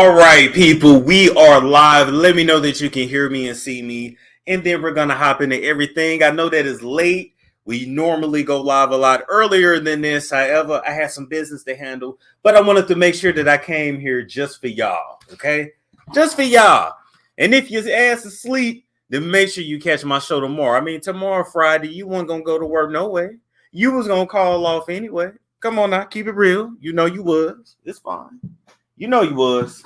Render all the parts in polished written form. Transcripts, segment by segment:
All right, people, we are live. Let me know that you can hear me and see me, and then we're gonna hop into everything. I know that it's late. We normally go live a lot earlier than this. However, I had some business to handle, but I wanted to make sure that I came here just for y'all, okay? Just for y'all. And if your ass is asleep, then make sure you catch my show tomorrow. I mean, tomorrow, Friday, you weren't gonna go to work no way. You was gonna call off anyway. Come on now, keep it real. You know you was. It's fine. You know you was.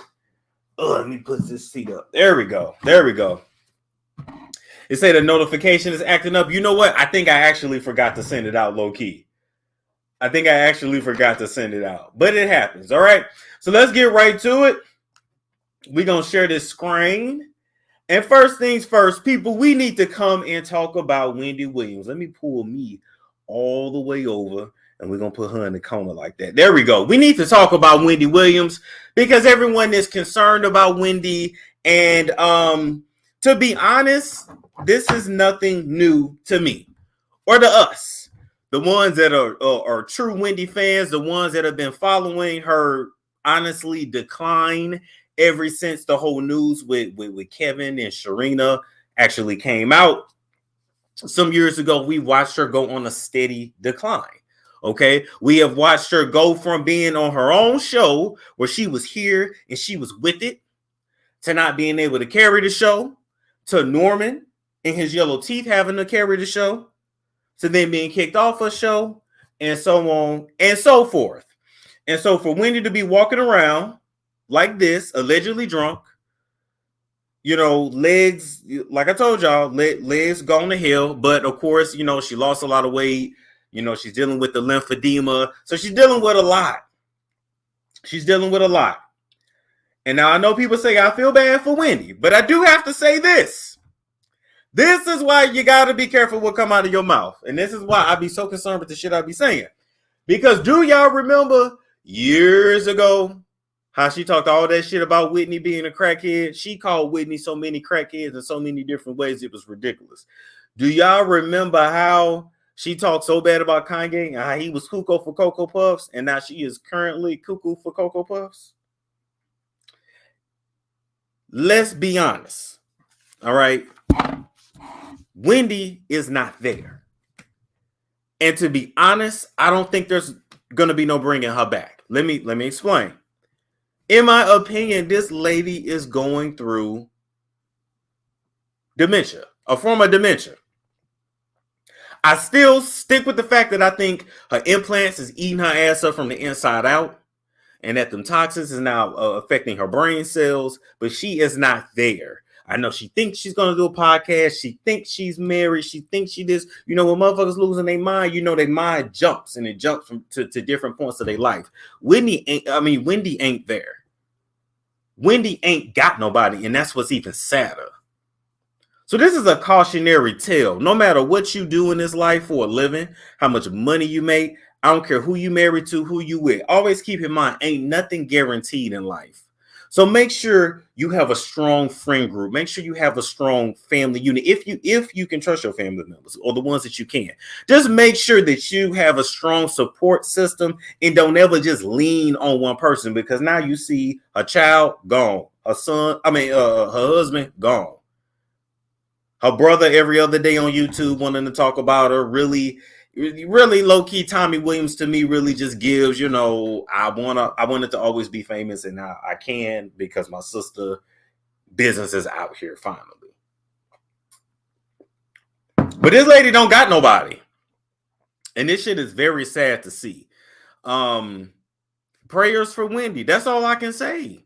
Let me put this seat up. There we go. There we go. It say the notification is acting up. You know what? I think I actually forgot to send it out low key. I think I actually forgot to send it out. But it happens. All right. So let's get right to it. We're going to share this screen. And first things first, people, we need to come and talk about Wendy Williams. Let me pull me all the way over. And we're going to put her in the corner like that. There we go. We need to talk about Wendy Williams because everyone is concerned about Wendy. And to be honest, this is nothing new to me or to us. The ones that are true Wendy fans, the ones that have been following her honestly decline ever since the whole news with Kevin and Sharina actually came out some years ago. We watched her go on a steady decline. Okay, we have watched her go from being on her own show where she was here and she was with it to not being able to carry the show, to Norman and his yellow teeth having to carry the show, to then being kicked off a show, and so on and so forth. And so for Wendy to be walking around like this, allegedly drunk, you know, legs, like I told y'all, legs gone to hell. But of course, you know, she lost a lot of weight. You know, she's dealing with the lymphedema. So she's dealing with a lot. She's dealing with a lot. And now I know people say I feel bad for Wendy, but I do have to say this. This is why you got to be careful what come out of your mouth. And this is why I be so concerned with the shit I be saying. Because do y'all remember years ago how she talked all that shit about Whitney being a crackhead? She called Whitney so many crackheads in so many different ways. It was ridiculous. Do y'all remember how she talked so bad about Kanye and how he was cuckoo for Cocoa Puffs, and now she is currently cuckoo for Cocoa Puffs? Let's be honest. All right. Wendy is not there. And to be honest, I don't think there's going to be no bringing her back. Let me explain. In my opinion, this lady is going through dementia, a form of dementia. I still stick with the fact that I think her implants is eating her ass up from the inside out, and that them toxins is now affecting her brain cells, but she is not there. I know she thinks she's going to do a podcast. She thinks she's married. She thinks she this. You know, when motherfuckers losing their mind, you know, their mind jumps, and it jumps to different points of their life. Wendy ain't there. Wendy ain't got nobody, and that's what's even sadder. So this is a cautionary tale. No matter what you do in this life for a living, how much money you make, I don't care who you married to, who you with. Always keep in mind, ain't nothing guaranteed in life. So make sure you have a strong friend group. Make sure you have a strong family unit. If you can trust your family members or the ones that you can, just make sure that you have a strong support system and don't ever just lean on one person, because now you see a child gone, her husband gone. Her brother every other day on YouTube wanting to talk about her. Really low-key Tommy Williams to me really just gives, you know, I wanted to always be famous, and now I can because my sister business is out here finally. But this lady don't got nobody. And this shit is very sad to see. Prayers for Wendy. That's all I can say.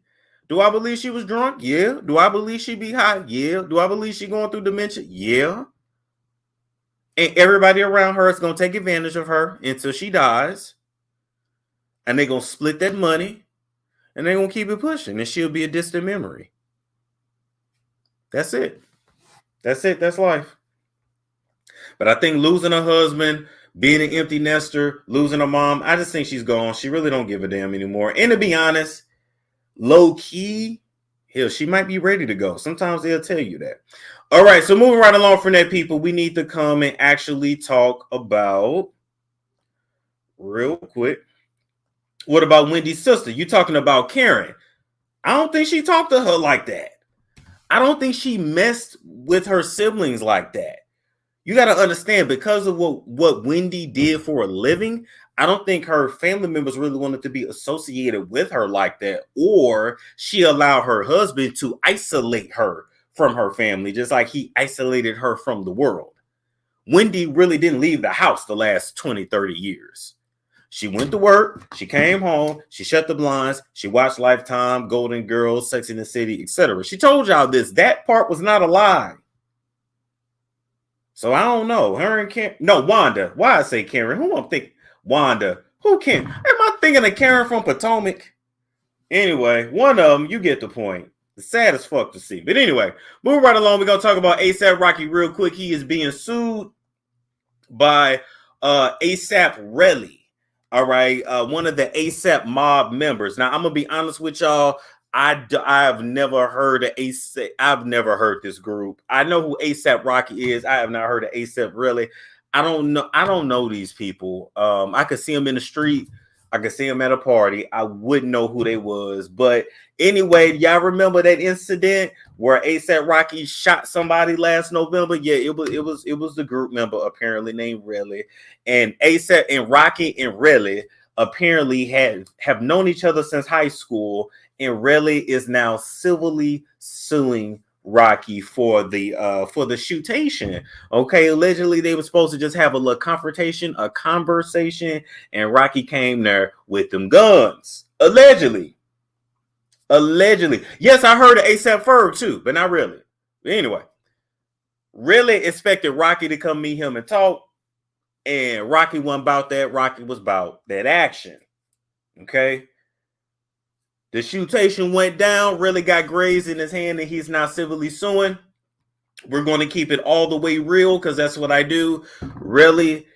Do I believe she was drunk? Yeah. Do I believe she be high? Yeah. Do I believe she going through dementia? Yeah. And everybody around her is going to take advantage of her until she dies. And they're going to split that money. And they're going to keep it pushing. And she'll be a distant memory. That's it. That's it. That's life. But I think losing her husband, being an empty nester, losing her mom, I just think she's gone. She really don't give a damn anymore. And to be honest, low key, hell, she might be ready to go. Sometimes they'll tell you that. All right, so moving right along from that, people, we need to come and actually talk about, real quick, what about Wendy's sister? You talking about Karen. I don't think she talked to her like that. I don't think she messed with her siblings like that. You got to understand, because of what Wendy did for a living, I don't think her family members really wanted to be associated with her like that, or she allowed her husband to isolate her from her family, just like he isolated her from the world. Wendy really didn't leave the house the last 20, 30 years. She went to work, she came home, she shut the blinds, she watched Lifetime, Golden Girls, Sex and the City, etc. She told y'all this. That part was not a lie. So I don't know. Her and Karen. No, Wanda. Why I say Karen? Who I'm thinking? Wanda. Who Karen? Am I thinking of Karen from Potomac? Anyway, one of them, you get the point. It's sad as fuck to see. But anyway, moving right along, we're going to talk about A$AP Rocky real quick. He is being sued by A$AP Relly. All right. One of the A$AP mob members. Now, I'm going to be honest with y'all. I've never heard of A$AP. I've never heard this group. I know who A$AP Rocky is. I have not heard of A$AP Relly. I don't know these people. I could see them in the street. I could see them at a party. I wouldn't know who they was. But anyway, y'all remember that incident where A$AP Rocky shot somebody last November? Yeah, it was the group member apparently named Relly. And A$AP and Rocky and Relly apparently have known each other since high school. And Relly is now civilly suing Rocky for the shootation. Okay, allegedly they were supposed to just have a little confrontation, a conversation, and Rocky came there with them guns. Allegedly. Yes, I heard of A$AP Ferg too, but not really. But anyway, really expected Rocky to come meet him and talk, and Rocky wasn't about that. Rocky was about that action. Okay. The shootation went down, really got grazed in his hand, and he's now civilly suing. We're going to keep it all the way real because that's what I do. Really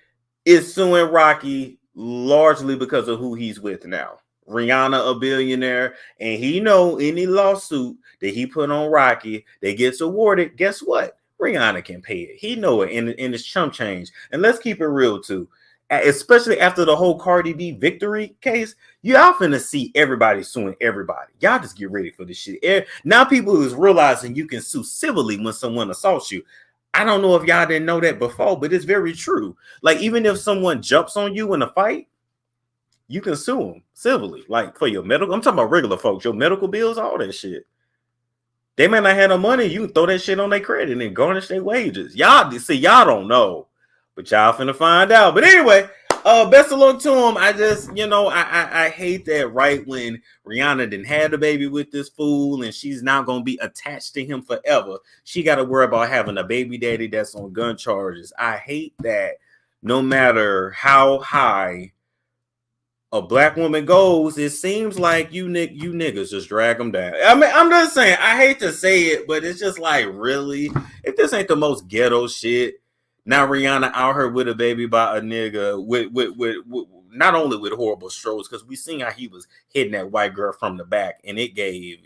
is suing Rocky largely because of who he's with now. Rihanna, a billionaire, and he know any lawsuit that he put on Rocky that gets awarded, guess what? Rihanna can pay it. He know it in his chump change. And let's keep it real too. Especially after the whole Cardi B victory case, y'all finna see everybody suing everybody. Y'all just get ready for this shit. Now people is realizing you can sue civilly when someone assaults you. I don't know if y'all didn't know that before, but it's very true. Like, even if someone jumps on you in a fight, you can sue them civilly. Like, for your medical, I'm talking about regular folks, your medical bills, all that shit. They may not have no money. You can throw that shit on their credit and garnish their wages. Y'all don't know. But y'all finna find out. But anyway, best of luck to him. I just, I hate that right when Rihanna didn't have the baby with this fool and she's not going to be attached to him forever. She got to worry about having a baby daddy that's on gun charges. I hate that no matter how high a black woman goes, it seems like you niggas just drag them down. I mean, I'm just saying, I hate to say it, but it's just like, really? If this ain't the most ghetto shit, now Rihanna out here with a baby by a nigga with not only with horrible strokes, because we seen how he was hitting that white girl from the back, and it gave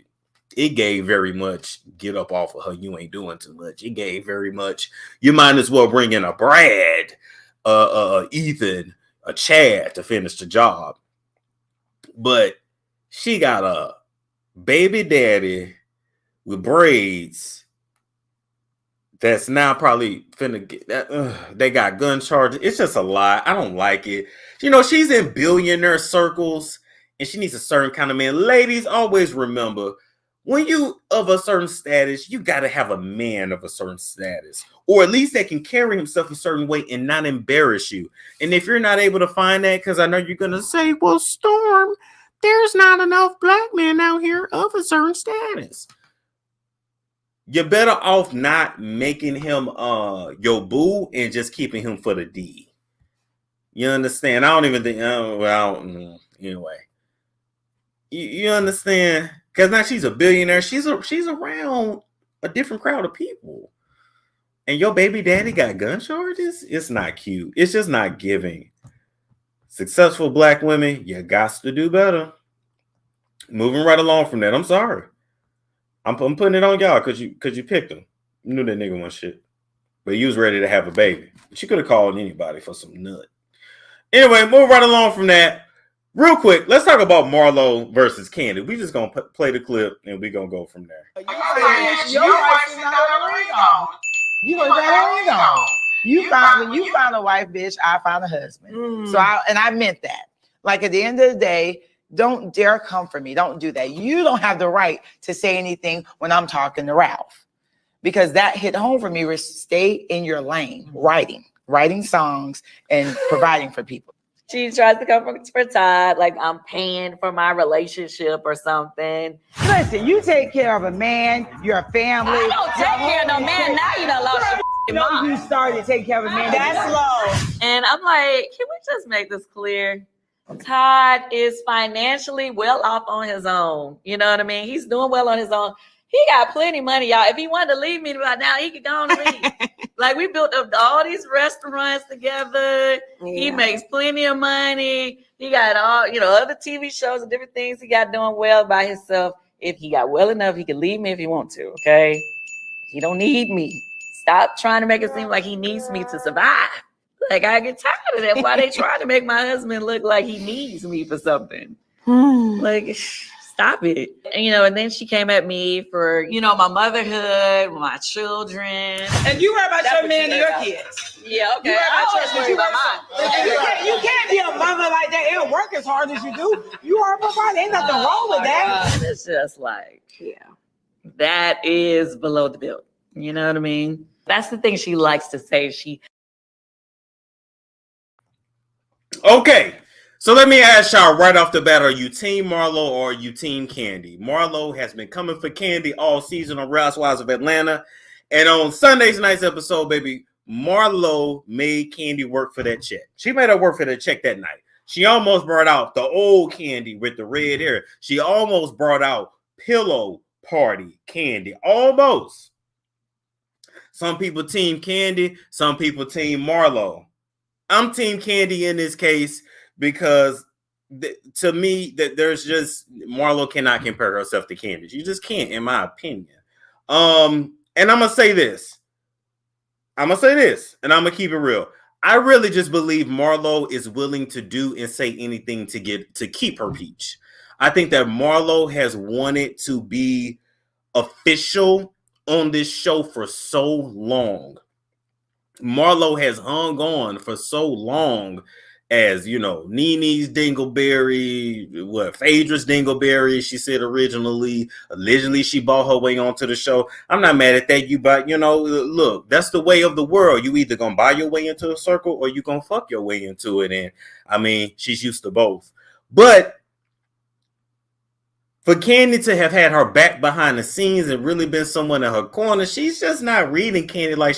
very much get up off of her. You ain't doing too much. It gave very much. You might as well bring in a Brad, Ethan, a Chad to finish the job. But she got a baby daddy with braids. That's now probably finna get that. They got gun charges. It's just a lie. I don't like it. She's in billionaire circles and she needs a certain kind of man. Ladies, always remember, when you of a certain status, you got to have a man of a certain status, or at least that can carry himself a certain way and not embarrass you. And if you're not able to find that, because I know you're going to say, well, Storm, there's not enough black men out here of a certain status. You're better off not making him your boo and just keeping him for the D. You understand? I don't even think. Anyway, you understand? Because now she's a billionaire. She's around a different crowd of people, and your baby daddy got gun charges. It's not cute. It's just not giving. Successful black women, you got to do better. Moving right along from that. I'm sorry. I'm putting it on y'all because you picked him. You knew that nigga wasn't shit. But you was ready to have a baby. She could have called anybody for some nut. Anyway, move right along from that. Real quick, let's talk about Marlo versus Kandi. We just gonna play the clip and we gonna go from there. Your wife is not a ring on. You put that ring on. When you found a wife, bitch, I found a husband. So I meant that. Like at the end of the day, don't dare come for me. Don't do that. You don't have the right to say anything when I'm talking to Ralph, because that hit home for me. Stay in your lane, writing songs and providing for people. She tries to come for Todd, like I'm paying for my relationship or something. Listen, you take care of a man, your family. I don't take care of no man. Now you done lost your mom. You started to take care of a man. That's low. And I'm like, can we just make this clear? Todd is financially well off on his own. You know what I mean? He's doing well on his own. He got plenty of money, y'all. If he wanted to leave me right now, he could go on and leave. Like, we built up all these restaurants together. Yeah. He makes plenty of money. He got all, other TV shows and different things he got doing well by himself. If he got well enough, he could leave me if he want to, okay? He don't need me. Stop trying to make it seem like he needs me to survive. Like, I get tired of that. Why they trying to make my husband look like he needs me for something? Like, stop it. And then she came at me for, my motherhood, my children. And you worry about your man and your kids. Yeah, okay. You about mine. You can't be a mother like that and work as hard as you do. You are a provider. Ain't nothing wrong with that. God, it's just like, that is below the belt. You know what I mean? That's the thing she likes to say. Okay. So let me ask y'all right off the bat, are you team Marlo or are you team Kandi? Marlo has been coming for Kandi all season on Real Housewives of Atlanta. And on Sunday's night's episode, baby, Marlo made Kandi work for that check. She made her work for that check that night. She almost brought out the old Kandi with the red hair. She almost brought out Pillow Party Kandi. Almost. Some people team Kandi, some people team Marlo. I'm team Kandi in this case because to me, that there's just Marlo cannot compare herself to Kandi. You just can't, in my opinion. And I'm gonna say this, and I'm gonna keep it real. I really just believe Marlo is willing to do and say anything to keep her peach. I think that Marlo has wanted to be official on this show for so long. Marlo has hung on for so long as, Nene's Dingleberry, Phaedra's Dingleberry, she said originally. Allegedly, she bought her way onto the show. I'm not mad at that. Look, that's the way of the world. You either gonna buy your way into a circle or you gonna fuck your way into it. And, she's used to both. But for Kandi to have had her back behind the scenes and really been someone in her corner, she's just not reading Kandi like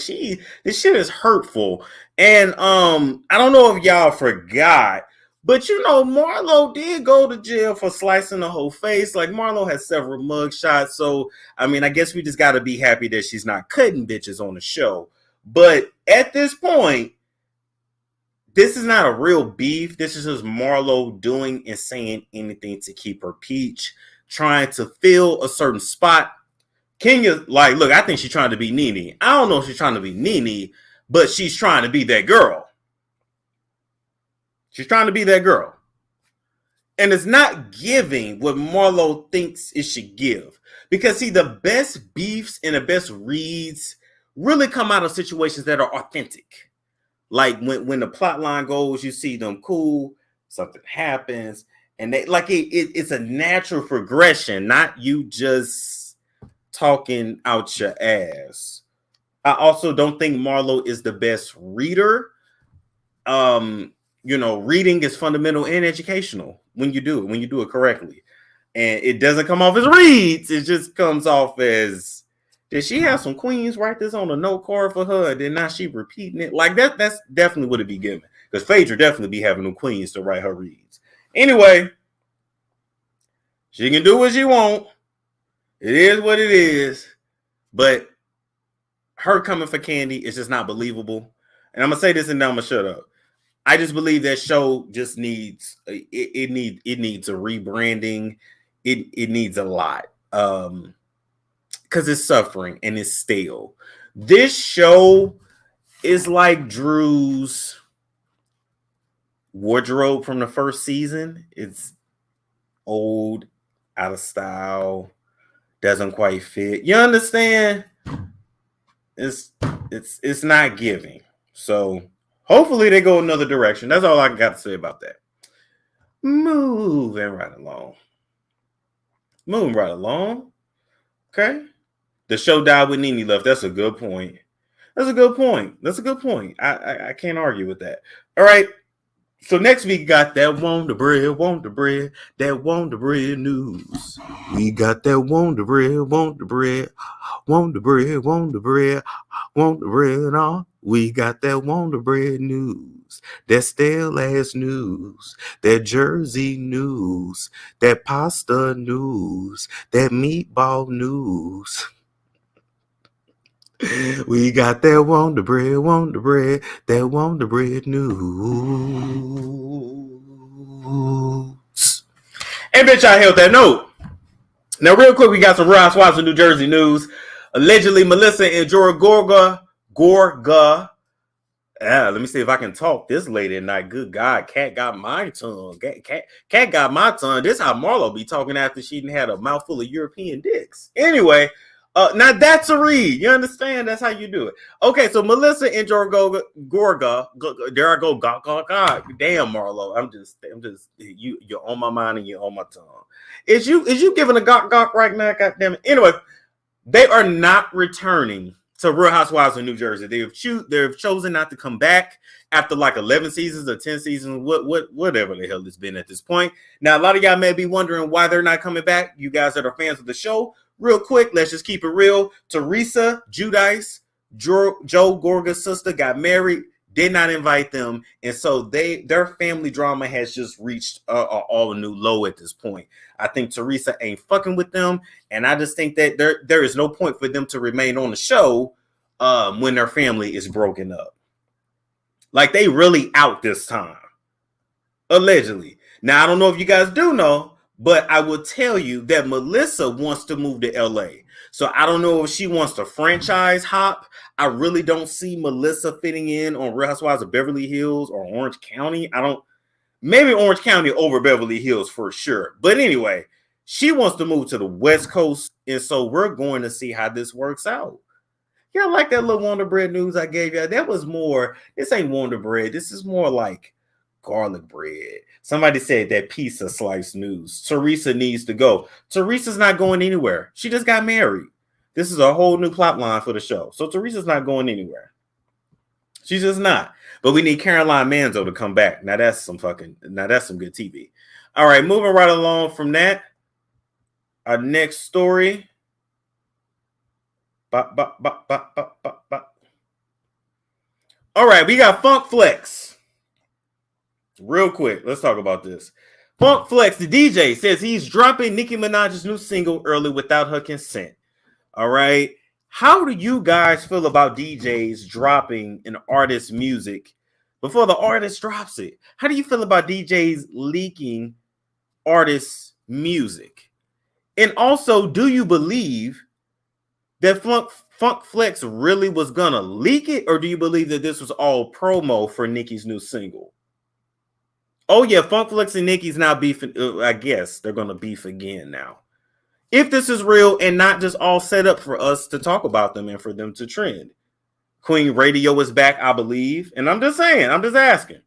this shit is hurtful. And I don't know if y'all forgot, but Marlo did go to jail for slicing the whole face. Like, Marlo has several mug shots. So, I guess we just got to be happy that she's not cutting bitches on the show. But at this point, this is not a real beef. This is just Marlo doing and saying anything to keep her peach, trying to fill a certain spot. Kenya, look, I think she's trying to be Nene. I don't know if she's trying to be Nene, but she's trying to be that girl. She's trying to be that girl. And it's not giving what Marlo thinks it should give. Because, see, the best beefs and the best reads really come out of situations that are authentic. Like when the plot line goes, you see them cool, something happens, and it's a natural progression, not you just talking out your ass. I also don't think Marlo is the best reader. Reading is fundamental and educational when you do it correctly. And it doesn't come off as reads, it just comes off as, did she have some queens write this on a note card for her? And then now she repeating it. Like that's definitely what it be given. Because Phaedra definitely be having them queens to write her reads. Anyway, she can do what she want. It is what it is. But her coming for Kandi is just not believable. And I'm gonna say this and then I'm gonna shut up. I just believe that show just needs it needs a rebranding. It needs a lot. Because it's suffering and it's stale. This show is like Drew's wardrobe from the first season. It's old, out of style, doesn't quite fit. You understand? It's not giving. So hopefully they go another direction. That's all I got to say about that. Moving right along. Okay. The show died with Nene left. That's a good point. I can't argue with that. All right. So next week got that want the bread news. We got that want the bread, and all. We got that want the bread news. That stale ass news. That Jersey news. That pasta news. That meatball news. We got that want the bread, that want the bread news. And bitch, I held that note. Now, real quick, we got some Real Housewives of New Jersey news. Allegedly, Melissa and Gorga. Let me see if I can talk this late at night. Good God, Cat got my tongue. Cat got my tongue. This how Marlo be talking after she had a mouthful of European dicks. Anyway. Now that's a read. You understand? That's how you do it. Okay, so Melissa and Gorga. There I go. God. Damn, Marlo. I'm just. You're on my mind and you're on my tongue. Is you giving a gawk right now? God damn it. Anyway, they are not returning to Real Housewives of New Jersey. They've chosen not to come back after like 11 seasons or 10 seasons, whatever the hell it's been at this point. Now, a lot of y'all may be wondering why they're not coming back. You guys that are fans of the show. Real quick, let's just keep it real. Teresa Giudice, Joe Gorga's sister, got married, did not invite them. And so their family drama has just reached all a new low at this point. I think Teresa ain't fucking with them. And I just think that there is no point for them to remain on the show when their family is broken up. Like, they really out this time. Allegedly. Now, I don't know if you guys do know, but I will tell you that Melissa wants to move to LA. So I don't know if she wants to franchise hop. I really don't see Melissa fitting in on Real Housewives of Beverly Hills or Orange County. Maybe Orange County over Beverly Hills for sure. But anyway, she wants to move to the West Coast. And so we're going to see how this works out. Yeah, like that little Wonder Bread news I gave you. That was more, this ain't Wonder Bread. This is more like garlic bread. Somebody said that piece of sliced news. Teresa needs to go. Teresa's not going anywhere. She just got married. This is a whole new plot line for the show. So Teresa's not going anywhere. She's just not. But we need Caroline Manzo to come back. Now that's some good TV. All right, moving right along from that. Our next story. All right, we got Funk Flex. Real quick, let's talk about this. Funk Flex, the DJ, says he's dropping Nicki Minaj's new single early without her consent. All right. How do you guys feel about DJs dropping an artist's music before the artist drops it? How do you feel about DJs leaking artists' music? And also, do you believe that Funk Flex really was going to leak it? Or do you believe that this was all promo for Nicki's new single? Oh, yeah, Funk Flex and Nicki's now beefing. I guess they're going to beef again now. If this is real and not just all set up for us to talk about them and for them to trend. Queen Radio is back, I believe. And I'm just saying, I'm just asking.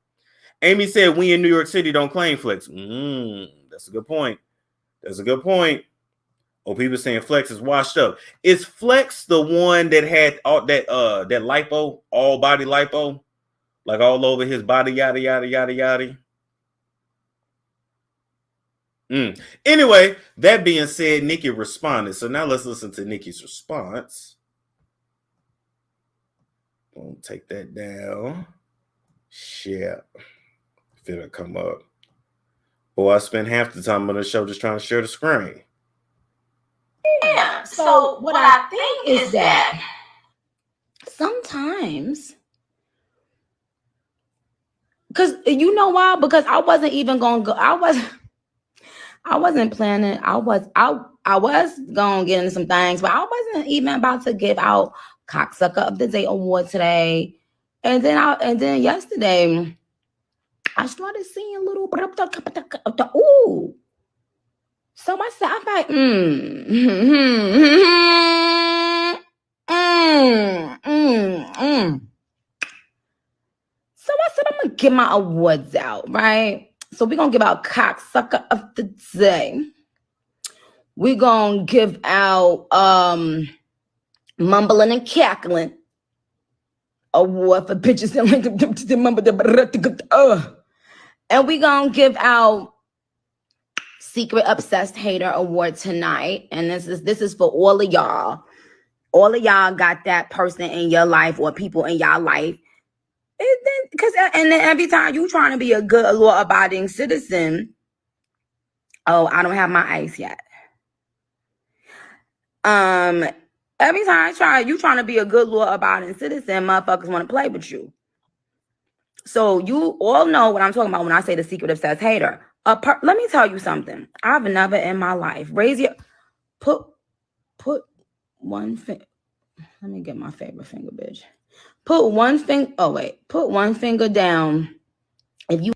Amy said, we in New York City don't claim Flex. That's a good point. Oh, people saying Flex is washed up. Is Flex the one that had all that lipo, all body lipo? Like all over his body, yada, yada, yada, yada. Anyway, that being said, Nicki responded. So now let's listen to Nicki's response. Gonna take that down. Share. If it'll come up. Boy, I spent half the time on the show just trying to share the screen. Yeah. So what I think is that sometimes, because you know why? Because I wasn't even gonna go. I wasn't planning. I was gonna get into some things, but I wasn't even about to give out Cocksucker of the Day award today. And then yesterday, I started seeing little ooh. So I said, I'm like, So I said, I'm gonna get my awards out, right? So we're gonna give out cocksucker of the day. We're gonna give out mumbling and cackling award for bitches that like to mumble the and we're gonna give out secret obsessed hater award tonight. And this is for all of y'all. All of y'all got that person in your life or people in y'all life. And then every time you trying to be a good law-abiding citizen, oh, I don't have my ice yet. Every time you trying to be a good law-abiding citizen, motherfuckers want to play with you. So you all know what I'm talking about when I say the secret obsessed hater. Let me tell you something. I've never in my life put one finger. Let me get my favorite finger, bitch. Put one finger down. If you.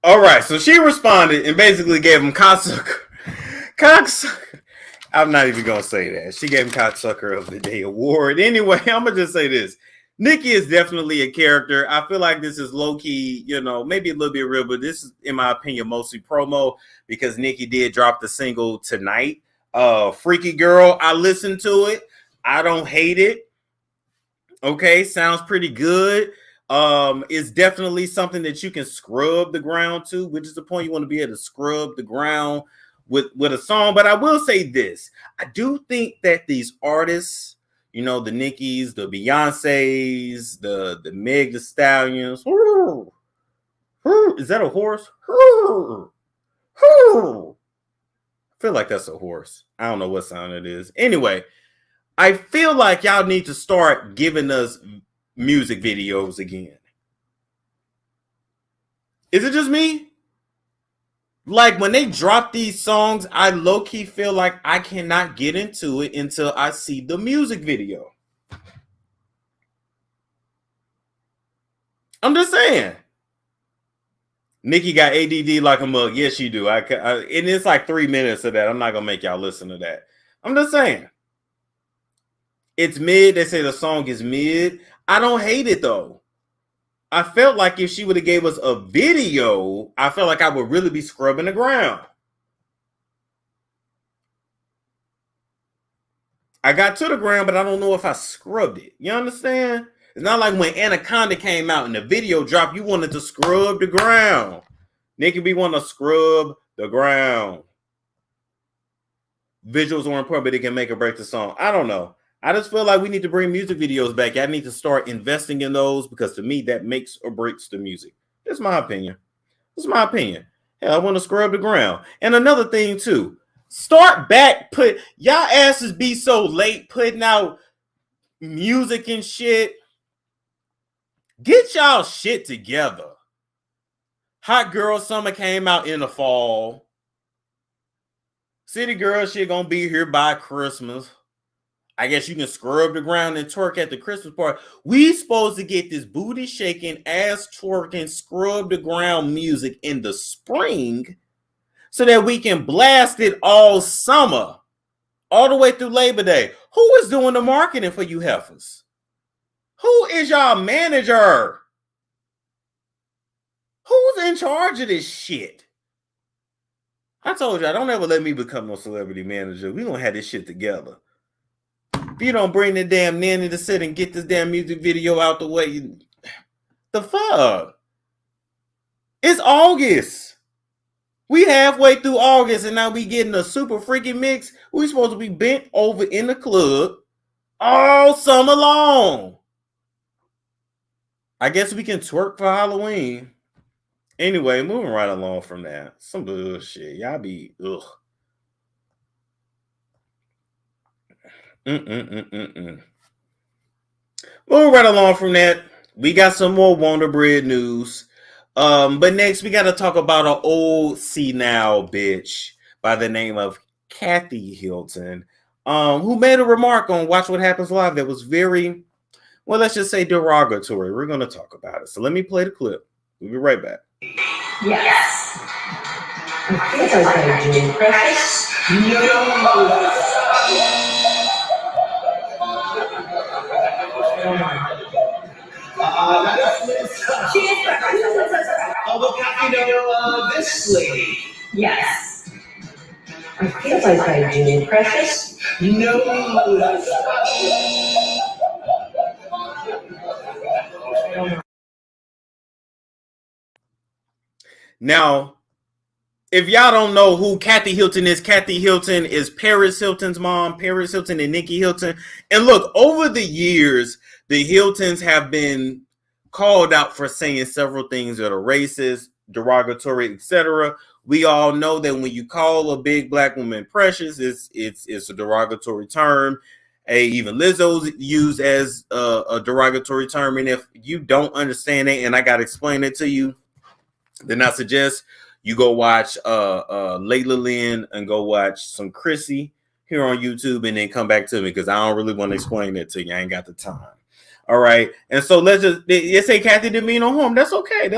All right, so she responded and basically gave him cocksucker. I'm not even gonna say that. She gave him cocksucker of the day award. Anyway, I'm gonna just say this. Nicki is definitely a character. I feel like this is low-key, maybe a little bit real, but this is, in my opinion, mostly promo because Nicki did drop the single tonight. Freaky Girl, I listened to it. I don't hate it. Okay, sounds pretty good. It's definitely something that you can scrub the ground to, which is the point. You want to be able to scrub the ground with a song. But I will say this. I do think that these artists, the Nickis, the Beyoncés, the Meg Thee Stallions. Is that a horse? I feel like that's a horse. I don't know what sound it is. Anyway, I feel like y'all need to start giving us music videos again. Is it just me? Like when they drop these songs, I low-key feel like I cannot get into it until I see the music video. I'm just saying. Nicki got ADD like a mug. Yes, she do. And it's like 3 minutes of that. I'm not going to make y'all listen to that. I'm just saying. It's mid. They say the song is mid. I don't hate it, though. I felt like if she would have gave us a video, I felt like I would really be scrubbing the ground. I got to the ground, but I don't know if I scrubbed it. You understand? It's not like when Anaconda came out and the video dropped, you wanted to scrub the ground. Nicki B want to scrub the ground. Visuals are important, but they can make or break the song. I don't know. I just feel like we need to bring music videos back. I need to start investing in those because to me, that makes or breaks the music. That's my opinion. Hell, I want to scrub the ground. And another thing, too. Start back. Y'all asses be so late putting out music and shit. Get y'all shit together. Hot Girl Summer came out in the fall. City Girl shit gonna be here by Christmas. I guess you can scrub the ground and twerk at the Christmas party. We supposed to get this booty shaking, ass twerking, scrub the ground music in the spring so that we can blast it all summer, all the way through Labor Day. Who is doing the marketing for you heifers? Who is y'all manager? Who's in charge of this shit? I told y'all, don't ever let me become no celebrity manager. We gonna have this shit together. If you don't bring the damn nanny to sit and get this damn music video out the way, the fuck? It's August. We halfway through August and now we getting a super freaky mix. We supposed to be bent over in the club all summer long. I guess we can twerk for Halloween. Anyway, moving right along from that. Some bullshit. Y'all be, ugh. Moving right along from that, we got some more Wonder Bread news. But next we got to talk about an old senile bitch by the name of Kathy Hilton, who made a remark on Watch What Happens Live that was very, well, let's just say derogatory. We're going to talk about it. So let me play the clip. We'll be right back. Yes. It's okay, June Precious. She is precious. Oh, but you know this lady. Yes. It's okay, June Precious. Now, if y'all don't know who Kathy Hilton is Paris Hilton's mom, Paris Hilton and Nicki Hilton. And look, over the years, the Hiltons have been called out for saying several things that are racist, derogatory, etc. We all know that when you call a big black woman precious, it's a derogatory term. Even Lizzo's used as a derogatory term. And if you don't understand it, and I got to explain it to you, then I suggest you go watch Layla Lynn and go watch some Chrissy here on YouTube and then come back to me because I don't really want to explain it to you. I ain't got the time. All right. And so let's say Kathy didn't mean no harm. That's okay.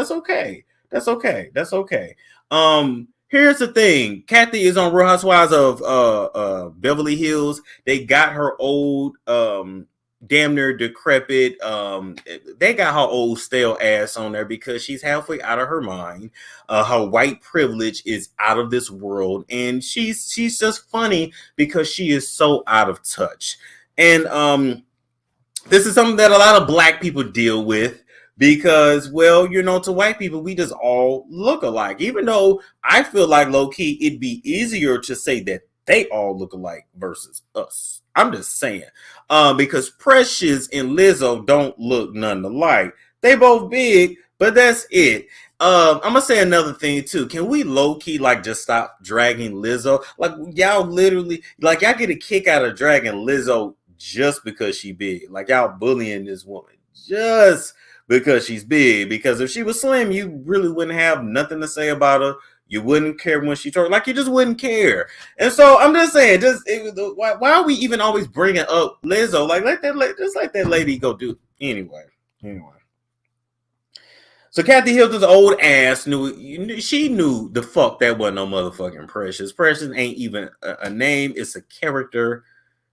Here's the thing. Kathy is on Real Housewives of Beverly Hills. They got her old damn near decrepit. They got her old stale ass on there because she's halfway out of her mind. Her white privilege is out of this world, and she's just funny because she is so out of touch. And this is something that a lot of black people deal with because, well, to white people, we just all look alike. Even though I feel like low key, it'd be easier to say that they all look alike versus us. I'm just saying. Because Precious and Lizzo don't look none alike. They both big, but that's it. I'm gonna say another thing too. Can we low key just stop dragging Lizzo? Y'all literally y'all get a kick out of dragging Lizzo just because she big. Y'all bullying this woman just because she's big. Because if she was slim, you really wouldn't have nothing to say about her. You wouldn't care when she talked. You just wouldn't care. And so I'm just saying, why are we even always bringing up Lizzo? Let that lady go do anyway. So Kathy Hilton's old ass knew the fuck that wasn't no motherfucking Precious. Precious ain't even a name. It's a character.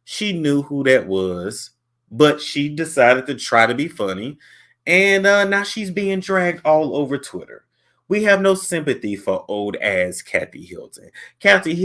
She knew who that was, but she decided to try to be funny. And now she's being dragged all over Twitter. We have no sympathy for old ass Kathy Hilton. Kathy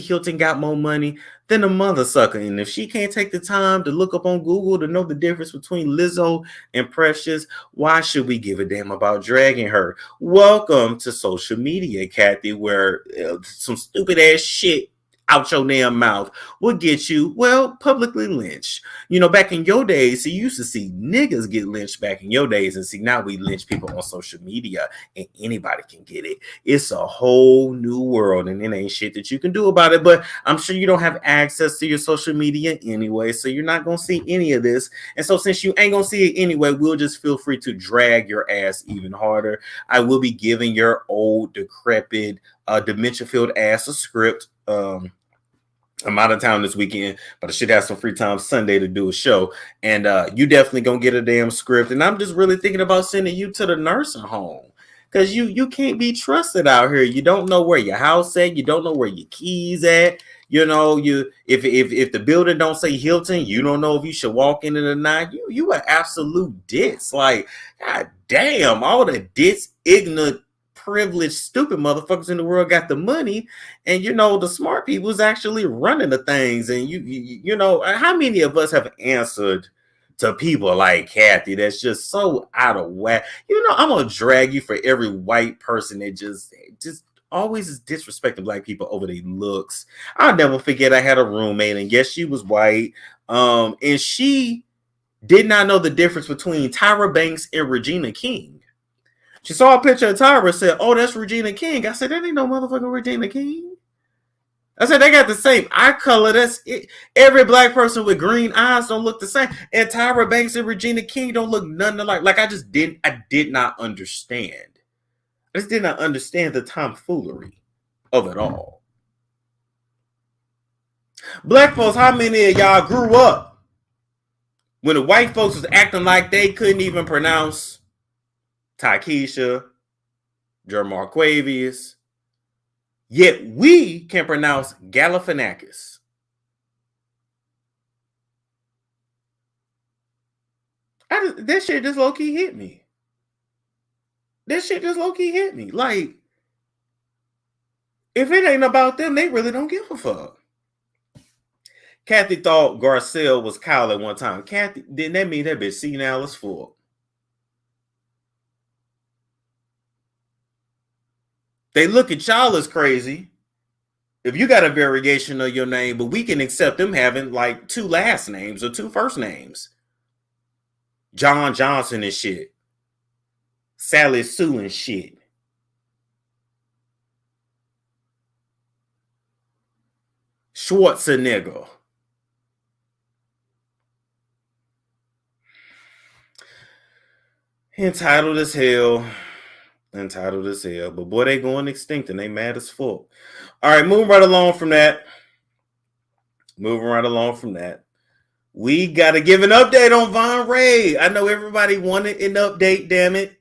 Hilton got more money than a mother sucker. And if she can't take the time to look up on Google to know the difference between Lizzo and Precious, why should we give a damn about dragging her? Welcome to social media, Kathy, where some stupid ass shit out your damn mouth will get you, publicly lynched. Back in your days, you used to see niggas get lynched back in your days, and see now we lynch people on social media and anybody can get it. It's a whole new world and it ain't shit that you can do about it, but I'm sure you don't have access to your social media anyway, so you're not going to see any of this. And so since you ain't going to see it anyway, we'll just feel free to drag your ass even harder. I will be giving your old, decrepit, dementia-filled ass a script. I'm out of town this weekend, but I should have some free time Sunday to do a show. And you definitely gonna get a damn script. And I'm just really thinking about sending you to the nursing home because you can't be trusted out here. You don't know where your house at. You don't know where your keys at. If the building don't say Hilton, you don't know if you should walk in it or not. You an absolute ditz. God damn, all the ditz, ignorant, privileged, stupid motherfuckers in the world got the money, and the smart people is actually running the things. And how many of us have answered to people like Kathy that's just so out of whack? I'm gonna drag you for every white person that just always is disrespecting black people over their looks. I'll never forget I had a roommate, and yes, she was white, and she did not know the difference between Tyra Banks and Regina King. She saw a picture of Tyra and said, "Oh, that's Regina King." I said, "That ain't no motherfucking Regina King." I said, "They got the same eye color. That's it. Every black person with green eyes don't look the same. And Tyra Banks and Regina King don't look nothing alike." I did not understand. I just did not understand the tomfoolery of it all. Black folks, how many of y'all grew up When the white folks was acting like they couldn't even pronounce Takesha, Jermarquavius, yet we can pronounce Galifianakis. That shit just low-key hit me. Like, if it ain't about them, they really don't give a fuck. Kathy thought Garcelle was Kyle at one time. Kathy, didn't that mean that bitch senile as fuck? They look at y'all as crazy if you got a variation of your name, but we can accept them having like 2 last names or 2 first names. John Johnson and shit. Sally Sue and shit. Schwarzenegger. Entitled as hell. But boy, they going extinct and they mad as fuck. All right, moving right along from that. We got to give an update on Von Ray. I know everybody wanted an update, damn it.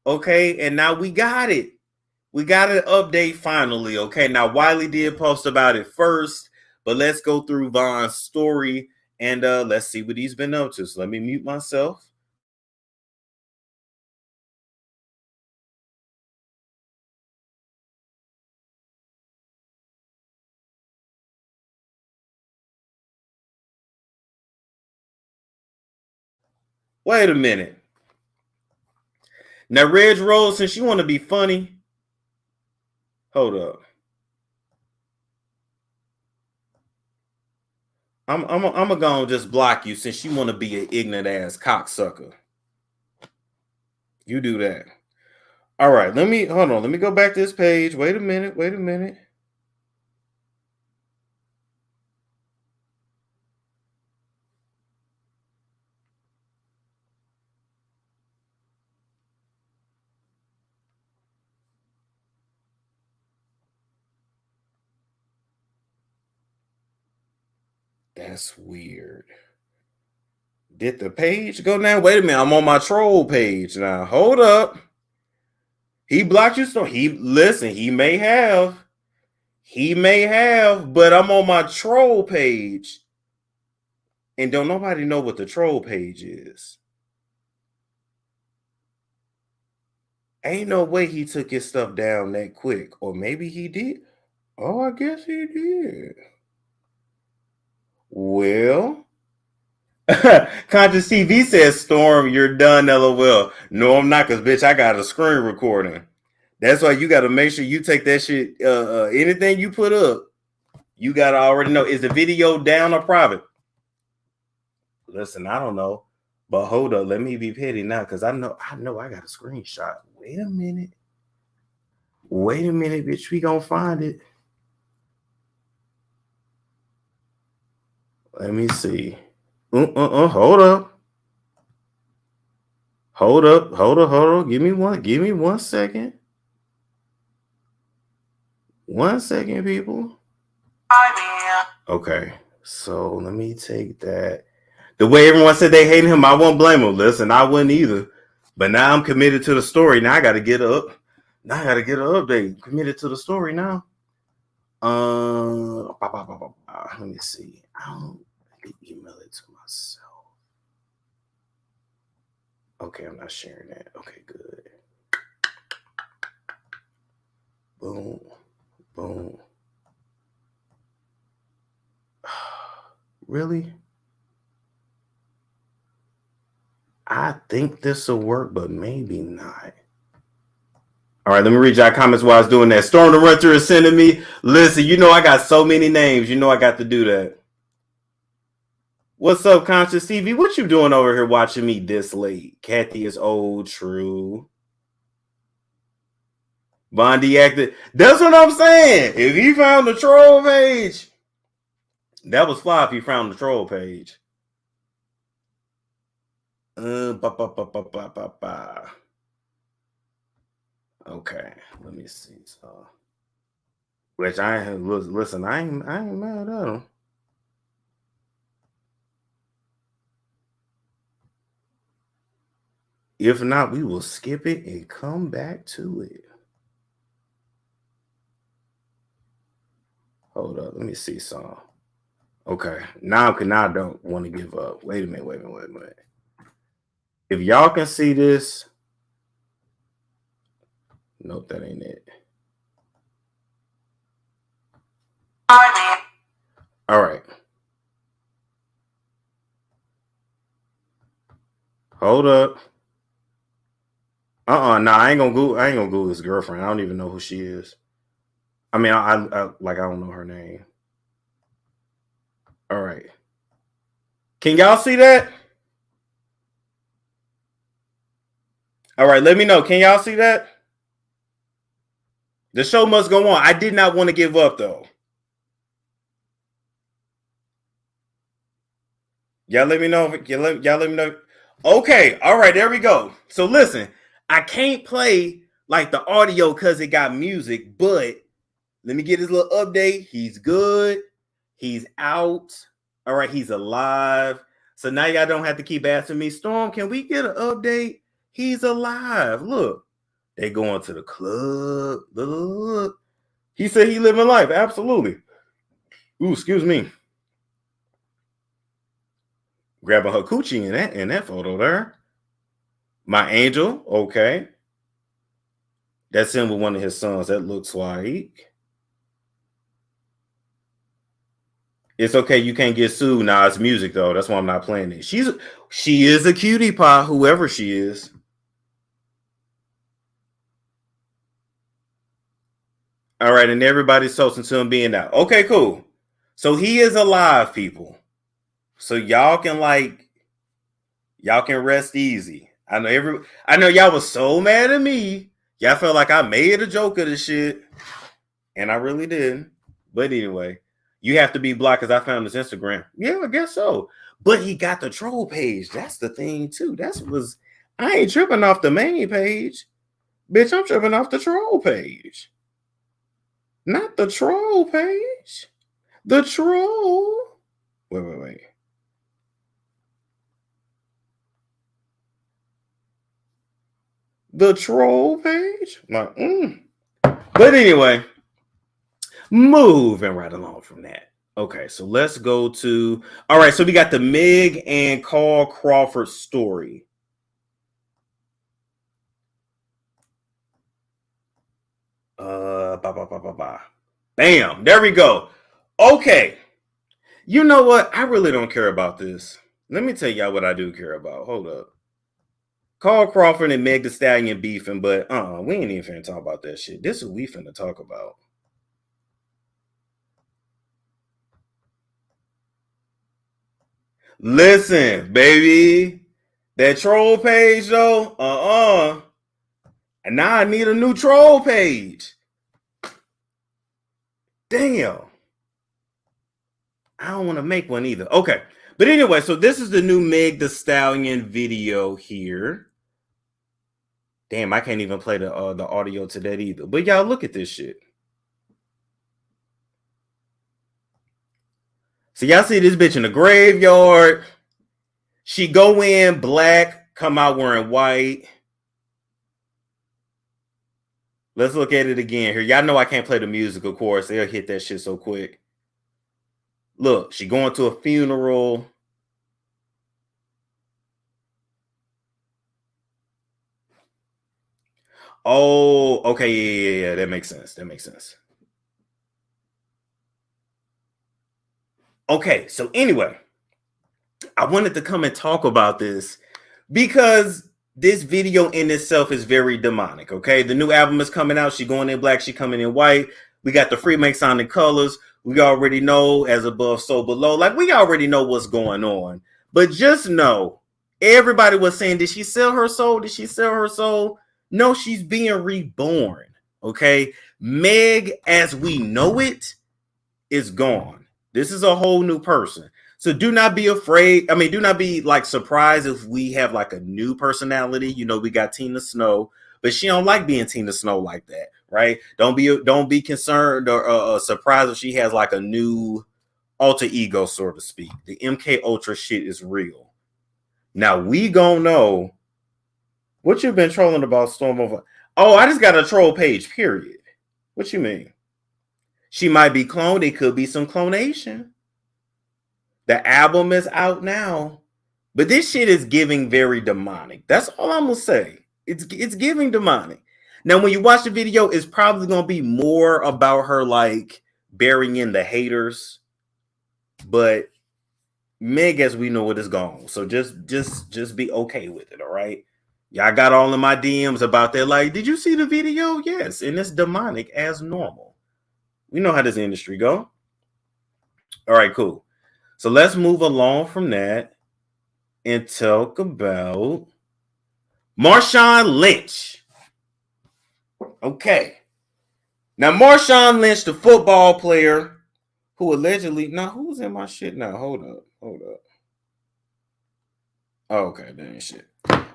Okay, and now we got it. We got an update finally. Okay, now Wiley did post about it first, but let's go through Von's story and let's see what he's been up to. So let me mute myself. Wait a minute. Now, Reg Rose, since you want to be funny, hold up. I'm gonna go and just block you since you want to be an ignorant ass cocksucker. You do that. All right, let me go back to this page. Wait a minute. That's weird. Did the page go down? Wait a minute. I'm on my troll page now. Hold up. He blocked you. So he may have, but I'm on my troll page. And don't nobody know what the troll page is. Ain't no way he took his stuff down that quick. Or maybe he did. Oh, I guess he did. Well, Conscious TV says, Storm, you're done, LOL. No, I'm not, because, bitch, I got a screen recording. That's why you got to make sure you take that shit. Anything you put up, you got to already know. Is the video down or private? Listen, I don't know. But hold up. Let me be petty now, because I know I got a screenshot. Wait a minute, bitch. We going to find it. Let me see. Hold up. Give me one second. 1 second, people. Okay, so let me take that. The way everyone said they hated him, I won't blame him. Listen, I wouldn't either. But now I'm committed to the story. Now I got to get up. Now I got to get an update. Committed to the story now. Let me see. I don't email it to myself. Okay, I'm not sharing that. Okay, good. Boom. Really? I think this will work, but maybe not. All right, let me read y'all comments while I was doing that. Storm the Renter is sending me. Listen, you know I got so many names. You know I got to do that. What's up, Conscious TV? What you doing over here watching me this late? Kathy is old, true. Bondi acted. That's what I'm saying. If he found the troll page, that was fly if he found the troll page. Okay, let me see. So, which listen, I ain't mad at him. If not, we will skip it and come back to it. Hold up, let me see some. Okay, now I don't want to give up. Wait a minute. If y'all can see this, nope, that ain't it. All right. Hold up. No, I ain't gonna Google his girlfriend. I don't even know who she is. I mean, I don't know her name. All right. Can y'all see that? All right, let me know. Can y'all see that? The show must go on. I did not want to give up, though. Y'all let me know. Y'all let me know. Okay, all right, there we go. So listen, I can't play like the audio because it got music, but let me get his little update. He's good. He's out. All right, he's alive. So now y'all don't have to keep asking me, Storm, can we get an update? He's alive. Look, they going to the club. Look. He said he living life. Absolutely. Ooh, excuse me. Grabbing her coochie in that photo there. My angel. Okay. That's him with one of his sons. That looks like. It's okay. You can't get sued. Nah, it's music though. That's why I'm not playing it. She is a cutie pie, whoever she is. All right, and everybody's toasting to him being out. Okay, cool. So he is alive, people. So y'all can rest easy. I know y'all was so mad at me. Y'all felt like I made a joke of this shit, and I really didn't. But anyway, you have to be blocked because I found his Instagram. Yeah, I guess so. But he got the troll page. That's the thing too. I ain't tripping off the main page, bitch. I'm tripping off the troll page. Not the troll page. The troll. Wait. The troll page? But anyway, moving right along from that. Okay, so let's go to... All right, so we got the Meg and Carl Crawford story. Bam, there we go. Okay. You know what? I really don't care about this. Let me tell y'all what I do care about. Hold up. Carl Crawford and Meg Thee Stallion beefing, but we ain't even finna talk about that shit. This is what we finna talk about. Listen, baby. That troll page, though, and now I need a new troll page. Damn. I don't want to make one either. Okay. But anyway, so this is the new Meg Thee Stallion video here. Damn, I can't even play the audio to that either. But y'all look at this shit. So y'all see this bitch in the graveyard. She go in black, come out wearing white. Let's look at it again here. Y'all know I can't play the music, of course. They'll hit that shit so quick. Look, she going to a funeral. Oh, okay, yeah. That makes sense. Okay, so anyway, I wanted to come and talk about this because this video in itself is very demonic, okay? The new album is coming out. She going in black, she coming in white. We got the Freemasonic colors. We already know as above, so below. Like, we already know what's going on. But just know, everybody was saying, did she sell her soul? No, she's being reborn, okay? Meg, as we know it, is gone. This is a whole new person. So do not be afraid. I mean, do not be like surprised if we have like a new personality. You know, we got Tina Snow, but she don't like being Tina Snow like that, right? Don't be concerned or surprised if she has like a new alter ego, so to speak. The MK Ultra shit is real. Now we gonna know What you been trolling about Storm? Oh, I just got a troll page, period. What you mean? She might be cloned. It could be some clonation. The album is out now. But this shit is giving very demonic. That's all I'm going to say. It's giving demonic. Now, when you watch the video, it's probably going to be more about her, like, burying the haters. But Meg, as we know, it is gone. So just be okay with it, all right? Y'all got all in my DMs about that. Like, did you see the video? Yes. And it's demonic as normal. We know how this industry go. All right, cool. So let's move along from that and talk about Marshawn Lynch. Okay. Now, Marshawn Lynch, the football player who allegedly... Now, who's in my shit now? Hold up. Oh, okay, that ain't shit.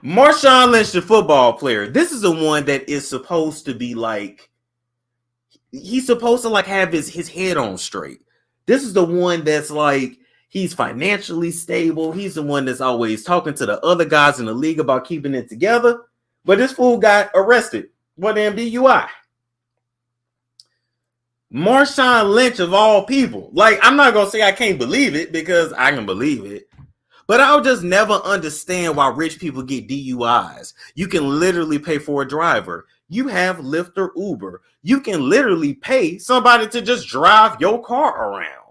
Marshawn Lynch, the football player. This is the one that is supposed to be like... He's supposed to like have his head on straight. This is the one that's like... He's financially stable. He's the one that's always talking to the other guys in the league about keeping it together. But this fool got arrested for damn DUI. Marshawn Lynch, of all people. Like, I'm not going to say I can't believe it because I can believe it. But I'll just never understand why rich people get DUIs. You can literally pay for a driver. You have Lyft or Uber. You can literally pay somebody to just drive your car around.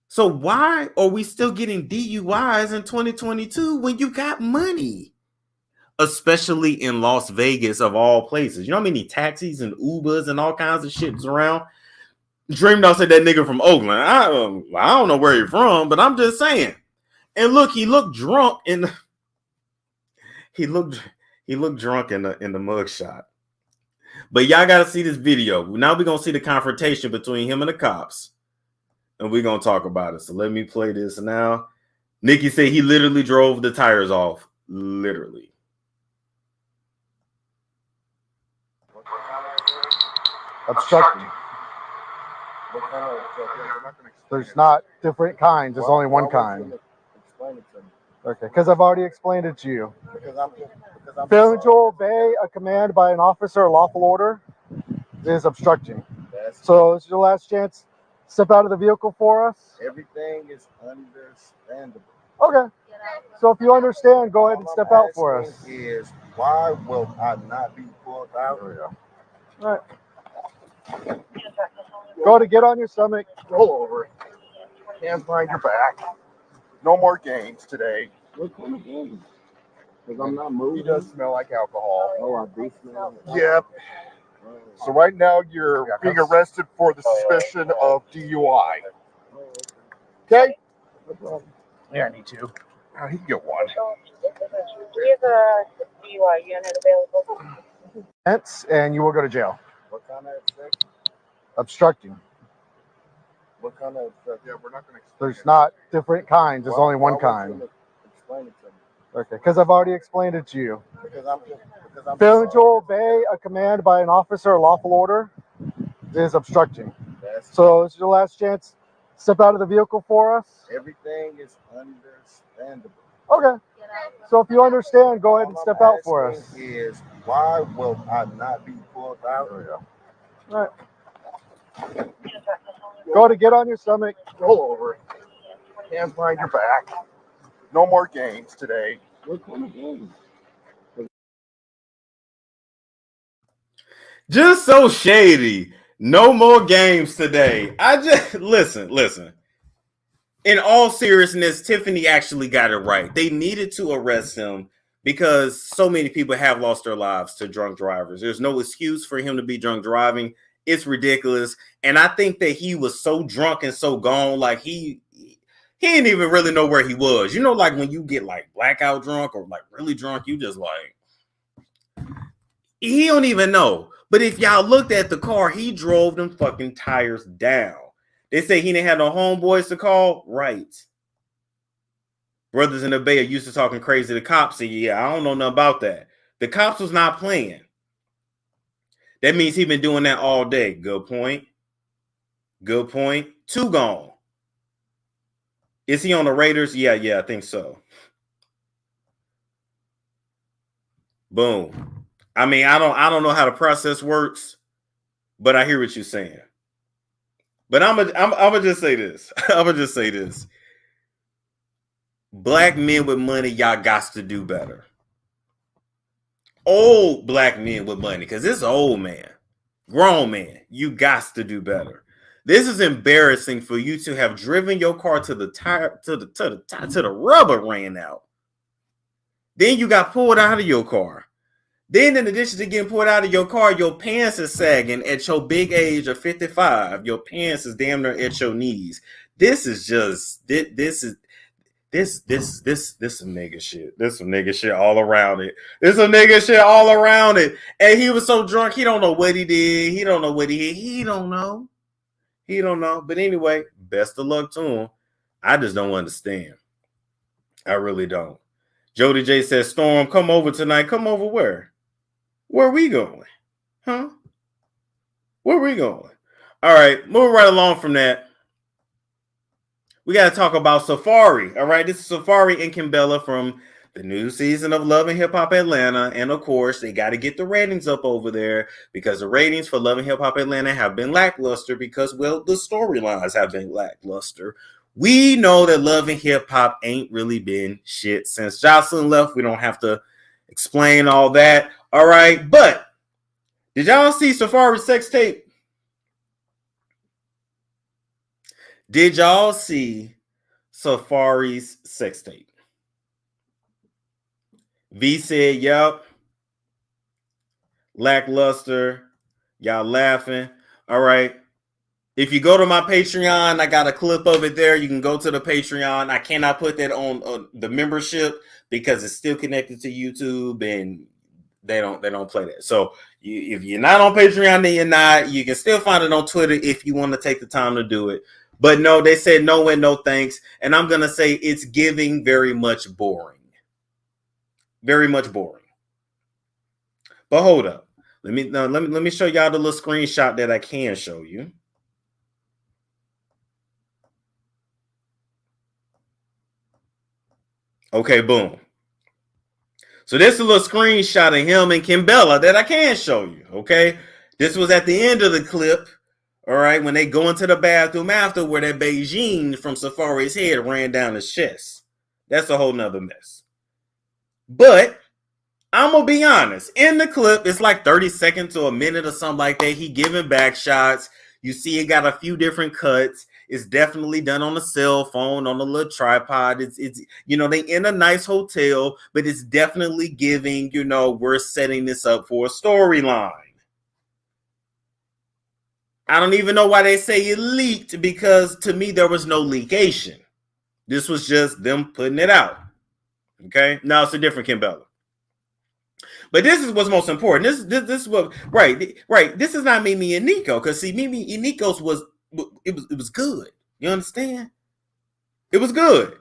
So why are we still getting DUIs in 2022 when you got money? Especially in Las Vegas, of all places. You know how many taxis and Ubers and all kinds of shit's around? Dreamdog said that nigga from Oakland. I don't know where you're from, but I'm just saying. And look, he looked drunk he looked drunk in the mugshot. But y'all gotta see this video. Now we're gonna see the confrontation between him and the cops. And we're going to talk about it. So let me play this now. Nicki said he literally drove the tires off. Literally. Obstructing. There's not different kinds. There's only one kind. Explain it to me. Okay, because I've already explained it to you. Because I'm Failing to obey a command by an officer or lawful order is obstructing. So this is your last chance. Step out of the vehicle for us. Everything is understandable. Okay. So if you understand, go ahead and step out for us. Is why will I not be pulled out? All right. Go to get on your stomach. Roll over. Hands behind your back. No more games today. What kind of games? Because I'm not moving. He does smell like alcohol. Oh, I do smell it. Yep. So right now you're being arrested for the suspicion of DUI. Okay? No problem. Yeah, I need to. Oh, he can get one. We have a DUI unit available. And you will go to jail. What kind of effect? Obstructing. What kind of effect? Yeah, we're not going to. There's not different kinds. There's only one kind. Explain it to me. Okay, because I've already explained it to you. Because I'm Failing to obey a command by an officer or lawful order is obstructing. So this is your last chance. Step out of the vehicle for us. Everything is understandable. Okay. So if you understand, go ahead and step out for us. Is why will I not be pulled out? All right. Go to get on your stomach. Roll over. Hands behind your back. No more games today. What kind of games? Just so shady. No more games today. I just listen. In all seriousness, Tiffany actually got it right. They needed to arrest him because so many people have lost their lives to drunk drivers. There's no excuse for him to be drunk driving. It's ridiculous. And I think that he was so drunk and so gone, like he didn't even really know where he was. You know, like when you get like blackout drunk or like really drunk, you just like, he don't even know. But if y'all looked at the car, he drove them fucking tires down. They say he didn't have no homeboys to call. Right. Brothers in the Bay are used to talking crazy to cops. And yeah, I don't know nothing about that. The cops was not playing. That means he been doing that all day. Good point. Good point. 2 gone. Is he on the Raiders? Yeah, I think so. Boom. I mean, I don't know how the process works, but I hear what you're saying. But I'm gonna just say this. I'm gonna just say this. Black men with money, y'all got to do better. Old black men with money, because this is an old man, grown man, you got to do better. This is embarrassing for you to have driven your car to the tire, to the rubber ran out. Then you got pulled out of your car. Then in addition to getting pulled out of your car, your pants is sagging at your big age of 55. Your pants is damn near at your knees. This is just this some nigga shit. This some nigga shit all around it. This some nigga shit all around it. And he was so drunk, he don't know what he did. He don't know what he did. He don't know. He don't know. But anyway, best of luck to him. I just don't understand. I really don't. Jody J says, Storm, come over tonight. Come over where? Where are we going? Huh? Where are we going? All right, moving right along from that. We got to talk about Safaree. All right, this is Safaree and Kimbella from the new season of Love and Hip Hop Atlanta. And of course, they got to get the ratings up over there because the ratings for Love and Hip Hop Atlanta have been lackluster because, well, the storylines have been lackluster. We know that Love and Hip Hop ain't really been shit since Jocelyn left. We don't have to explain all that. All right, but did y'all see Safaree's sex tape? Did y'all see Safaree's sex tape? V said, yep. Lackluster. Y'all laughing. All right. If you go to my Patreon, I got a clip of it there. You can go to the Patreon. I cannot put that on the membership because it's still connected to YouTube and they don't play that. So if you're not on Patreon, then you're not. You can still find it on Twitter if you want to take the time to do it. But no, they said no and no thanks. And I'm going to say it's giving very much boring. Very much boring. But hold up. Let me show y'all the little screenshot that I can show you. Okay, boom. So this is a little screenshot of him and Kimbella that I can show you, okay? This was at the end of the clip, all right, when they go into the bathroom after where that Beijing from Safaree's head ran down his chest. That's a whole nother mess. But I'm going to be honest. In the clip, it's like 30 seconds or a minute or something like that. He giving back shots. You see it got a few different cuts. It's definitely done on a cell phone, on a little tripod. It's you know, they in a nice hotel, but it's definitely giving, you know, we're setting this up for a storyline. I don't even know why they say it leaked because to me, there was no leakation. This was just them putting it out. Okay. Now it's a different Kimbella. But this is what's most important. This is what right. This is not Mimi and Nico because see, Mimi and Nico's was good. You understand? It was good.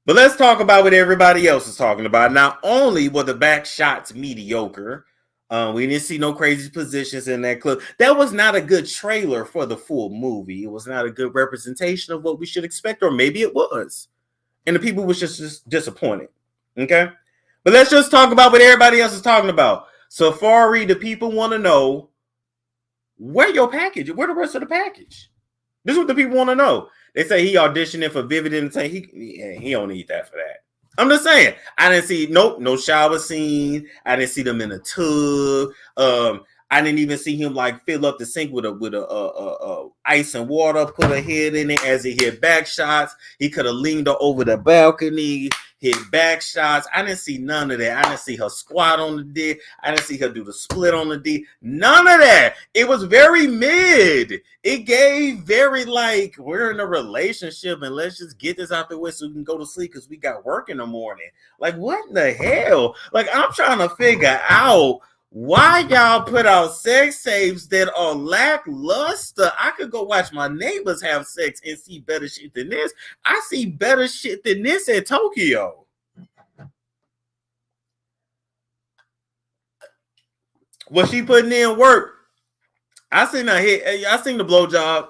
But let's talk about what everybody else is talking about. Not only were the back shots mediocre, we didn't see no crazy positions in that clip. That was not a good trailer for the full movie. It was not a good representation of what we should expect, or maybe it was. And the people was just disappointed. Okay? But let's just talk about what everybody else is talking about. Safaree, the people want to know where your package, where the rest of the package. This is what the people want to know. They say he auditioning for Vivid Entertainment. He don't need that for that. I'm just saying. I didn't see no shower scene. I didn't see them in a tub. I didn't even see him like fill up the sink with a ice and water, put a head in it as he hit back shots. He could have leaned over the balcony, hit back shots. I didn't see none of that. I didn't see her squat on the D. I didn't see her do the split on the D. None of that. It was very mid. It gave very like, we're in a relationship and let's just get this out the way so we can go to sleep because we got work in the morning. Like, what in the hell? Like, I'm trying to figure out why y'all put out sex tapes that are lackluster. I could go watch my neighbors have sex and see better shit than this. I see better shit than this at Tokyo. Was she putting in work? I seen her hit. I seen the blowjob.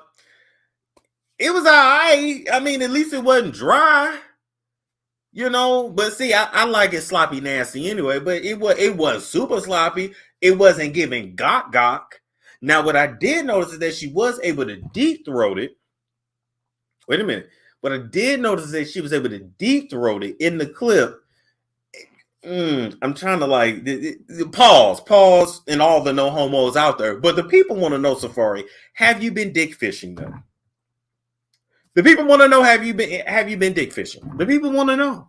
It was all right. I mean, at least it wasn't dry. You know, but see, I like it sloppy nasty anyway, but it was super sloppy. It wasn't giving gok. Now, what I did notice is that she was able to deep throat it. Wait a minute. What I did notice is that she was able to deep throat it in the clip. I'm trying to like pause, and all the no homos out there. But the people want to know, Safaree, have you been dick fishing them? The people want to know, have you been dick fishing? The people want to know.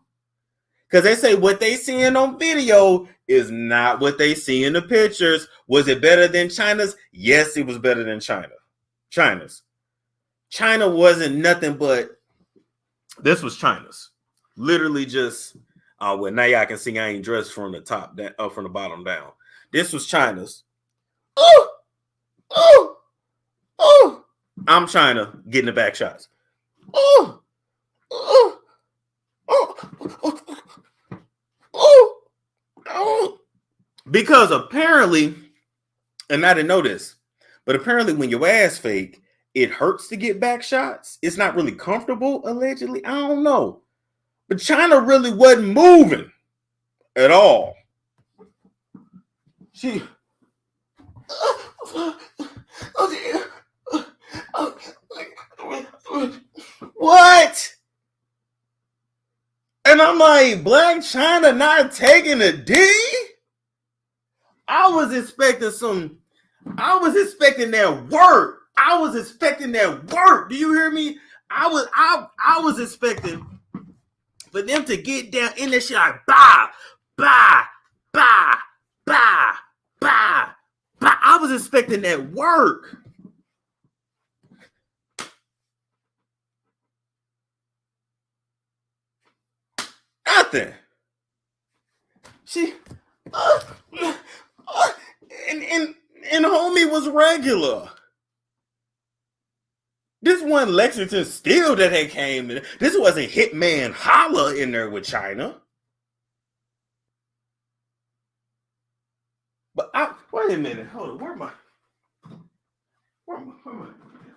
Because they say what they seeing on video is not what they see in the pictures. Was it better than China's? Yes, it was better than China's. China wasn't nothing but, this was China's. Literally just, well, now y'all can see I ain't dressed from the top down, from the bottom down. This was China's. Oh, I'm China getting the back shots. Because apparently, and I didn't know this, but apparently when your ass fake, it hurts to get back shots. It's not really comfortable, allegedly. I don't know. But China really wasn't moving at all. She... What? And I'm like, Black China not taking a D? I was expecting that work. I was expecting that work. Do you hear me? I was expecting for them to get down in that shit like bah. I was expecting that work. Nothing. She and homie was regular. This wasn't Lexington Steel that they came in. This wasn't Hitman Holla in there with China. But wait a minute. Hold on.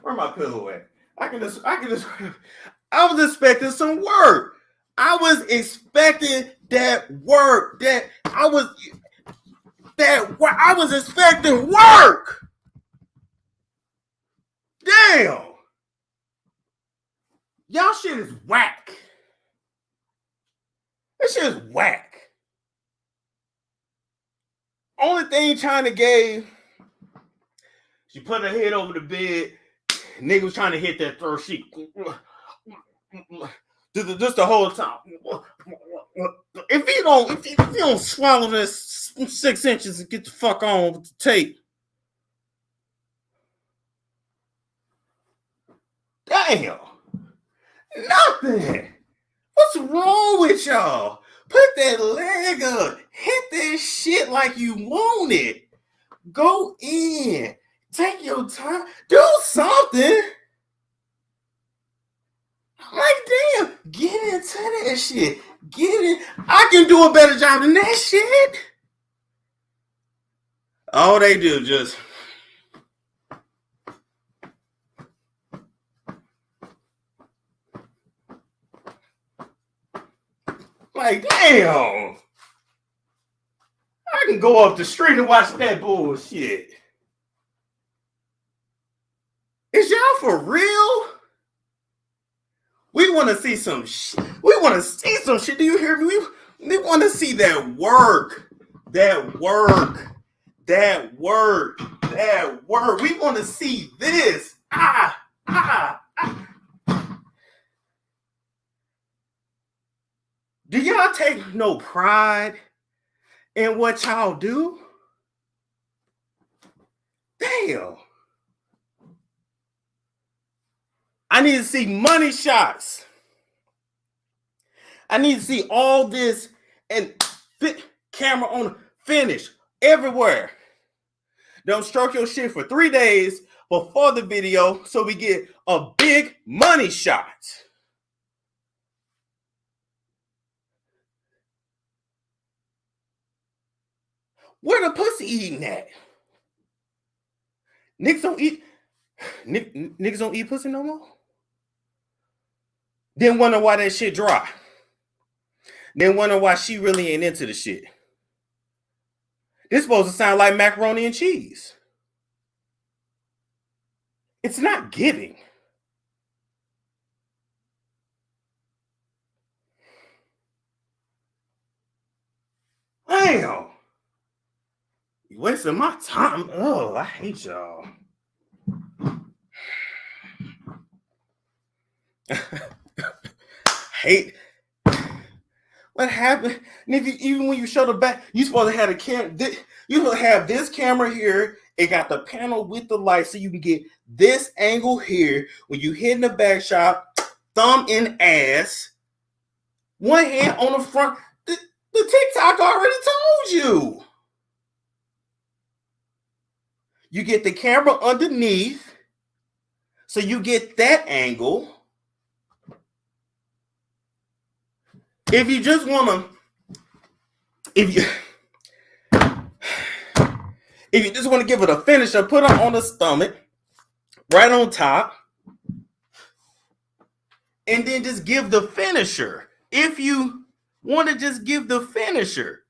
Where my pillow at? I was expecting some work. I was expecting that work. I was expecting work. Damn. Y'all shit is whack. This shit is whack. Only thing China gave, she put her head over the bed. Nigga was trying to hit that third sheet. Just the whole time. If you don't swallow this 6 inches and get the fuck on with the tape. Damn. Nothing. What's wrong with y'all? Put that leg up. Hit that shit like you want it. Go in. Take your time. Do something. Like, damn. Get into that shit. Get in. I can do a better job than that shit. All they do just... Like, damn. I can go up the street and watch that bullshit. Is y'all for real? We want to see some shit. We want to see some shit. Do you hear me? We want to see that work. That work. We want to see this. Do y'all take no pride in what y'all do? Damn. I need to see money shots. I need to see all this and camera on finish everywhere. Don't stroke your shit for 3 days before the video so we get a big money shot. Where the pussy eating at? Niggas don't eat pussy no more? Then wonder why that shit dry. then wonder why she really ain't into the shit. This supposed to sound like macaroni and cheese. It's not giving. Damn. You wasting my time. Oh, I hate y'all. Hate. What happened? And if you, even when you show the back, you supposed to have a camera. You supposed to have this camera here. It got the panel with the light, so you can get this angle here. When you hit in the back shot, thumb in ass, one hand on the front. The TikTok already told you. You get the camera underneath, so you get that angle. If you just want to, if you just want to give it a finisher, put it on the stomach, right on top, and then just give the finisher. If you want to just give the finisher.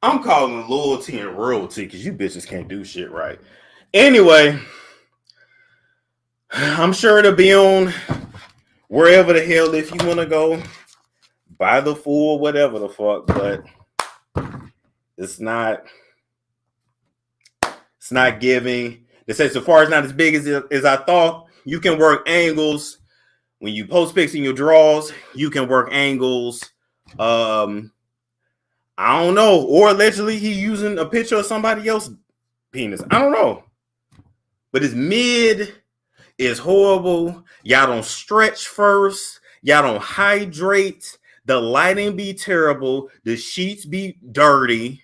I'm calling it loyalty and royalty because you bitches can't do shit right. Anyway, I'm sure it'll be on wherever the hell if you want to go buy the fool, whatever the fuck, but it's not giving. They say Safaree is not as big as I thought. You can work angles when you post pics in your draws. You can work angles. I don't know. Or allegedly he using a picture of somebody else's penis. I don't know. But it's mid. It's horrible. Y'all don't stretch first. Y'all don't hydrate. The lighting be terrible. The sheets be dirty.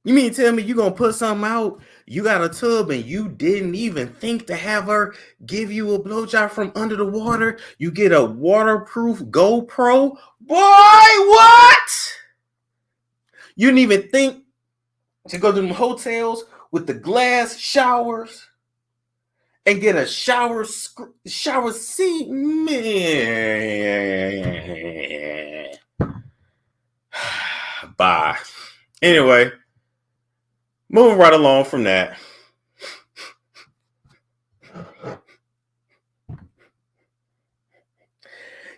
You mean tell me you gonna put something out? You got a tub and you didn't even think to have her give you a blowjob from under the water? You get a waterproof GoPro? Boy, what? You didn't even think to go to them hotels with the glass showers and get a shower seat? Man. Bye. Anyway. Moving right along from that.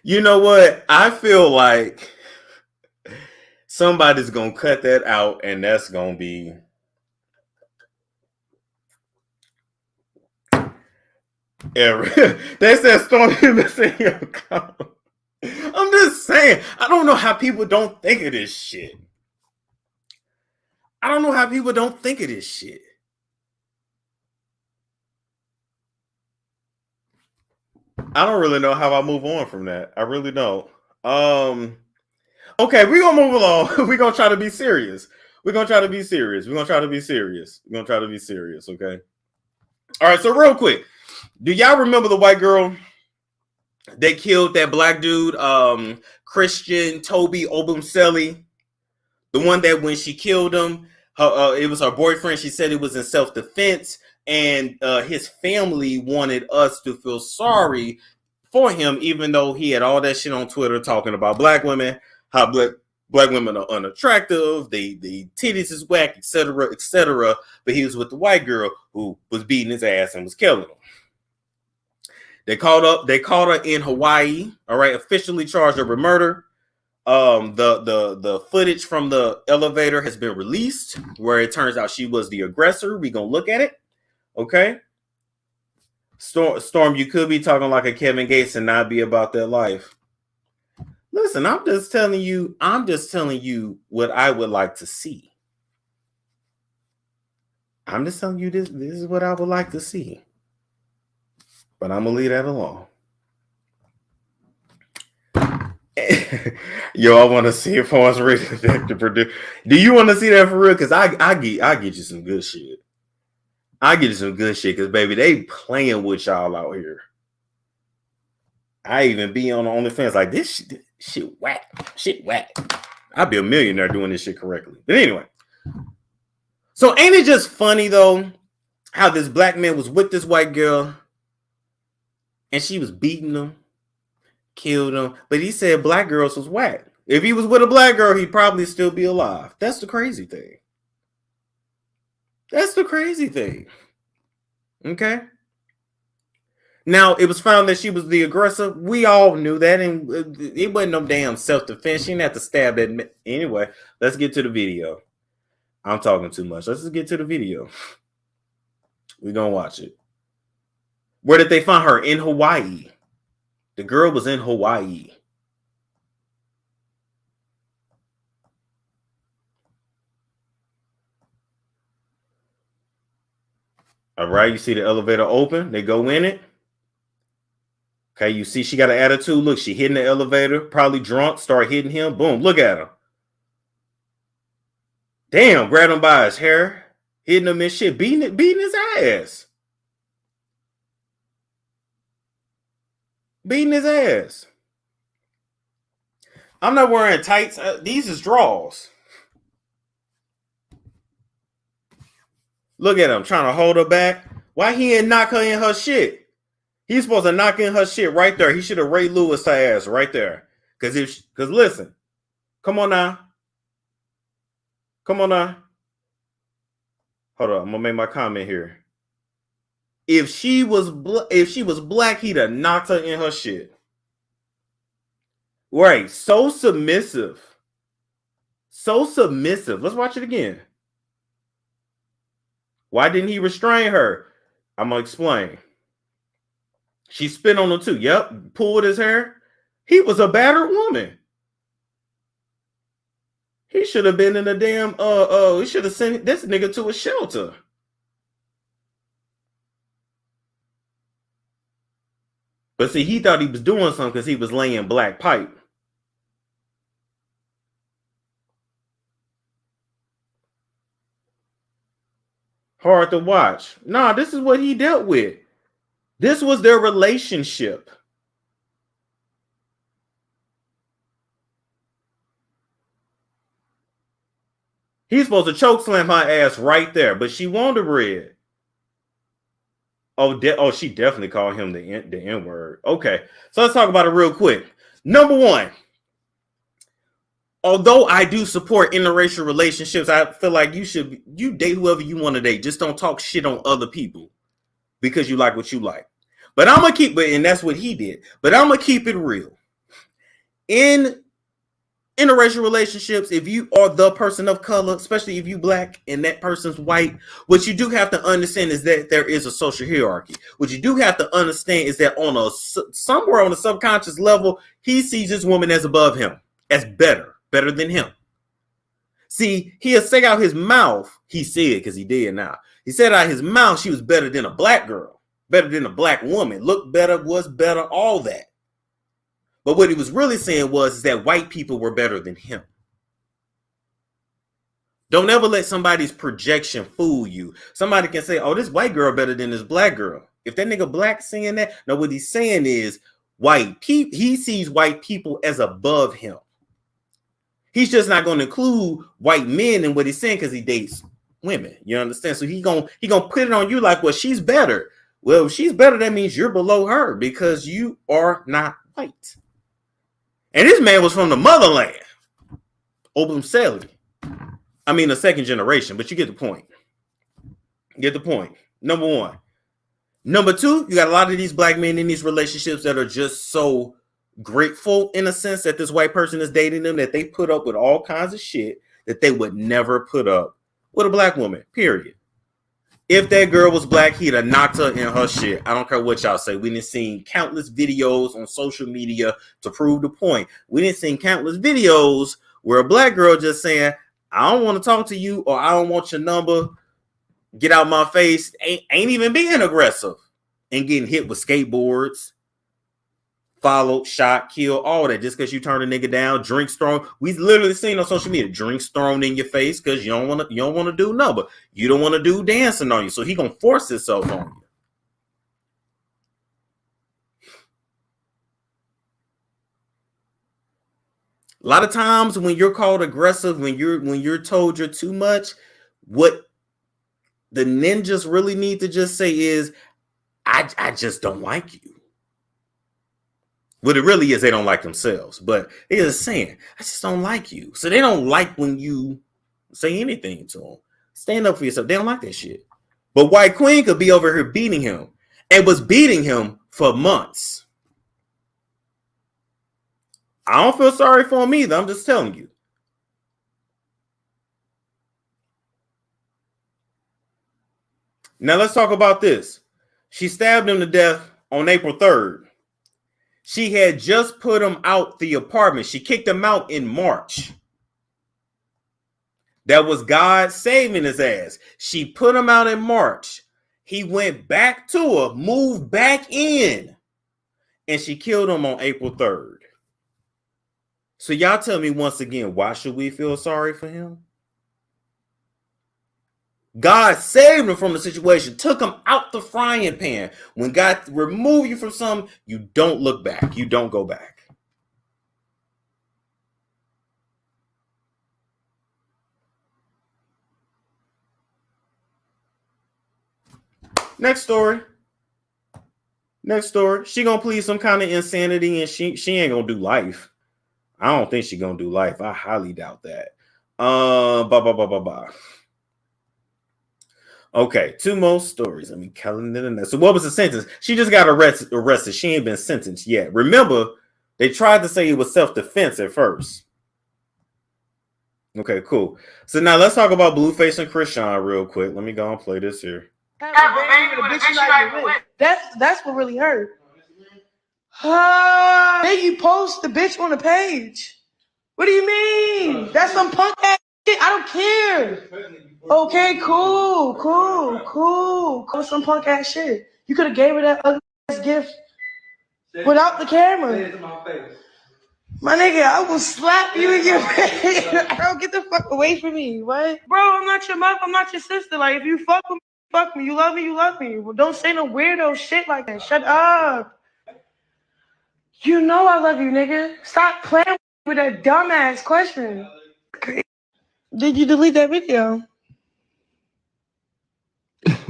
You know what? I feel like somebody's going to cut that out, and that's going to be They said Storm in your account. I'm just saying, I don't know how people don't think of this shit. I don't know how people don't think of this shit. I don't really know how I move on from that. I really don't. Okay, we're gonna move along. We're gonna try to be serious. Okay. All right, so real quick. Do y'all remember the white girl that killed that black dude, Christian Toby Obumseli? The one that when she killed him, it was her boyfriend. She said it was in self-defense, and his family wanted us to feel sorry for him, even though he had all that shit on Twitter talking about black women, how black women are unattractive, the titties is whack, etc., etc. But he was with the white girl who was beating his ass and was killing him. They caught her in Hawaii. All right, officially charged her with murder. The footage from the elevator has been released where it turns out she was the aggressor. We gonna look at it. Okay. Storm, you could be talking like a Kevin Gates and not be about that life. Listen, I'm just telling you what I would like to see. I'm just telling you this is what I would like to see. But I'm gonna leave that alone. Yo, I want to see if Horns ready to produce. Do you want to see that for real? Because I get you some good shit. I get you some good shit because baby, they playing with y'all out here. I even be on the OnlyFans like this shit whack. Shit whack. I'd be a millionaire doing this shit correctly. But anyway. So ain't it just funny though how this black man was with this white girl and she was beating him, killed him, but he said black girls was whack. If he was with a black girl, he'd probably still be alive. That's the crazy thing. That's the crazy thing. Okay? Now, it was found that she was the aggressor. We all knew that, and it wasn't no damn self-defense. She didn't have to stab that. Anyway, let's get to the video. I'm talking too much. Let's just get to the video. We're going to watch it. Where did they find her? In Hawaii. The girl was in Hawaii. All right, you see the elevator open. They go in it. Okay, you see she got an attitude. Look, she hitting the elevator. Probably drunk. Start hitting him. Boom, look at her. Damn, grabbed him by his hair. Hitting him and shit. Beating his ass. Beating his ass. I'm not wearing tights. These is drawers. Look at him trying to hold her back. Why he ain't knock her in her shit? He's supposed to knock in her shit right there. He should have Ray Lewis her ass right there. Cause listen, come on now. Come on now. Hold on, I'm gonna make my comment here. If she was black, he'd have knocked her in her shit. Right, so submissive. So submissive. Let's watch it again. Why didn't he restrain her? I'm going to explain. She spit on him too. Yep. Pulled his hair. He was a battered woman. He should have been in a damn, he should have sent this nigga to a shelter. But see, he thought he was doing something because he was laying black pipe. Hard to watch. Nah, this is what he dealt with. This was their relationship. He's supposed to choke slam her ass right there, but she wanted bread. Oh, she definitely called him the N-word. Okay, so let's talk about it real quick. Number one, although I do support interracial relationships, I feel like you date whoever you want to date. Just don't talk shit on other people because you like what you like. But I'm going to keep it, and that's what he did. But I'm going to keep it real. In interracial relationships, if you are the person of color, especially if you black and that person's white, what you do have to understand is that there is a social hierarchy. What you do have to understand is that somewhere on a subconscious level, he sees this woman as above him, as better than him. See, he'll say out his mouth, he said, because he did now. He said out his mouth she was better than a black girl, better than a black woman, looked better, was better, all that. But what he was really saying was that white people were better than him. Don't ever let somebody's projection fool you. Somebody can say, oh, this white girl better than this black girl. If that nigga black saying that, no, what he's saying is he sees white people as above him. He's just not going to include white men in what he's saying because he dates women. You understand? So he gonna put it on you like, well, she's better. Well, if she's better, that means you're below her because you are not white. And this man was from the motherland. Obumseli. I mean, the second generation, but you get the point. Get the point. Number one. Number two, you got a lot of these black men in these relationships that are just so grateful in a sense that this white person is dating them that they put up with all kinds of shit that they would never put up with a black woman, period. If that girl was black, he'd have knocked her in her shit. I don't care what y'all say. We done seen countless videos on social media to prove the point. We done seen countless videos where a black girl just saying, I don't want to talk to you or I don't want your number. Get out my face. Ain't even being aggressive and getting hit with skateboards. Followed, shot, killed, all that just because you turn a nigga down, drinks thrown. We've literally seen on social media drinks thrown in your face because you don't want to do number. You don't want to do dancing on you. So he gonna force himself on you. A lot of times when you're called aggressive, when you're told you're too much, what the ninjas really need to just say is, I just don't like you. What it really is, they don't like themselves, but they're just saying, I just don't like you. So they don't like when you say anything to them. Stand up for yourself. They don't like that shit. But White Queen could be over here beating him and was beating him for months. I don't feel sorry for him either. I'm just telling you. Now let's talk about this. She stabbed him to death on April 3rd. She had just put him out the apartment. She kicked him out in March. That was God saving his ass. She put him out in March. He went back to her, moved back in, and she killed him on April 3rd. So y'all tell me once again, why should we feel sorry for him? God saved him from the situation, took him out the frying pan. When God removes you from something, you don't look back. You don't go back. Next story. She gonna plead some kind of insanity, and she ain't gonna do life. I don't think she gonna do life. I highly doubt that. Okay, two more stories. Let me calendar that. So what was the sentence? She just got arrested. She ain't been sentenced yet. Remember, they tried to say it was self-defense at first. Okay, cool. So now let's talk about Blueface and Chrisean real quick. Let me go and play this here. That's what really hurt. Then you post the bitch on the page. What do you mean? That's some punk ass shit. I don't care. Okay, cool. Some punk ass shit. You could have gave her that ugly ass gift without the camera. My nigga, I will slap you in your face. Bro, get the fuck away from me. What? Bro, I'm not your mother. I'm not your sister. Like, if you fuck with me, fuck me. You love me, you love me. Well, don't say no weirdo shit like that. Shut up. You know I love you, nigga. Stop playing with that dumbass question. Did you delete that video?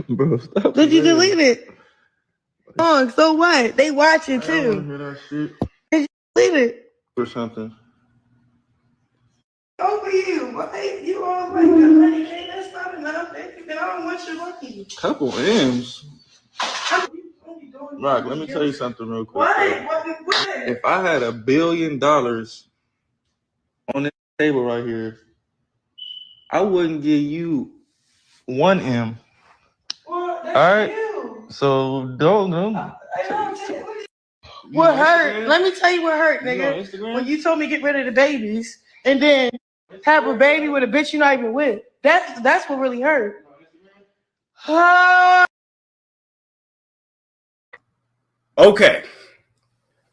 Bro, stop. Did you delete it? So what? They watching too. I don't hear that shit. Did you delete it? Or something. Over you. Why you all like that? Hey, that's not enough. I don't want your money. Couple M's. Rock, let me tell you something real quick. What? If I had $1 billion on this table right here, I wouldn't give you 1 M. Well, that's all right. You. So don't. What hurt? Let me tell you what hurt, nigga. When you told me get rid of the babies and then have a baby with a bitch you're not even with. That's what really hurt. Okay.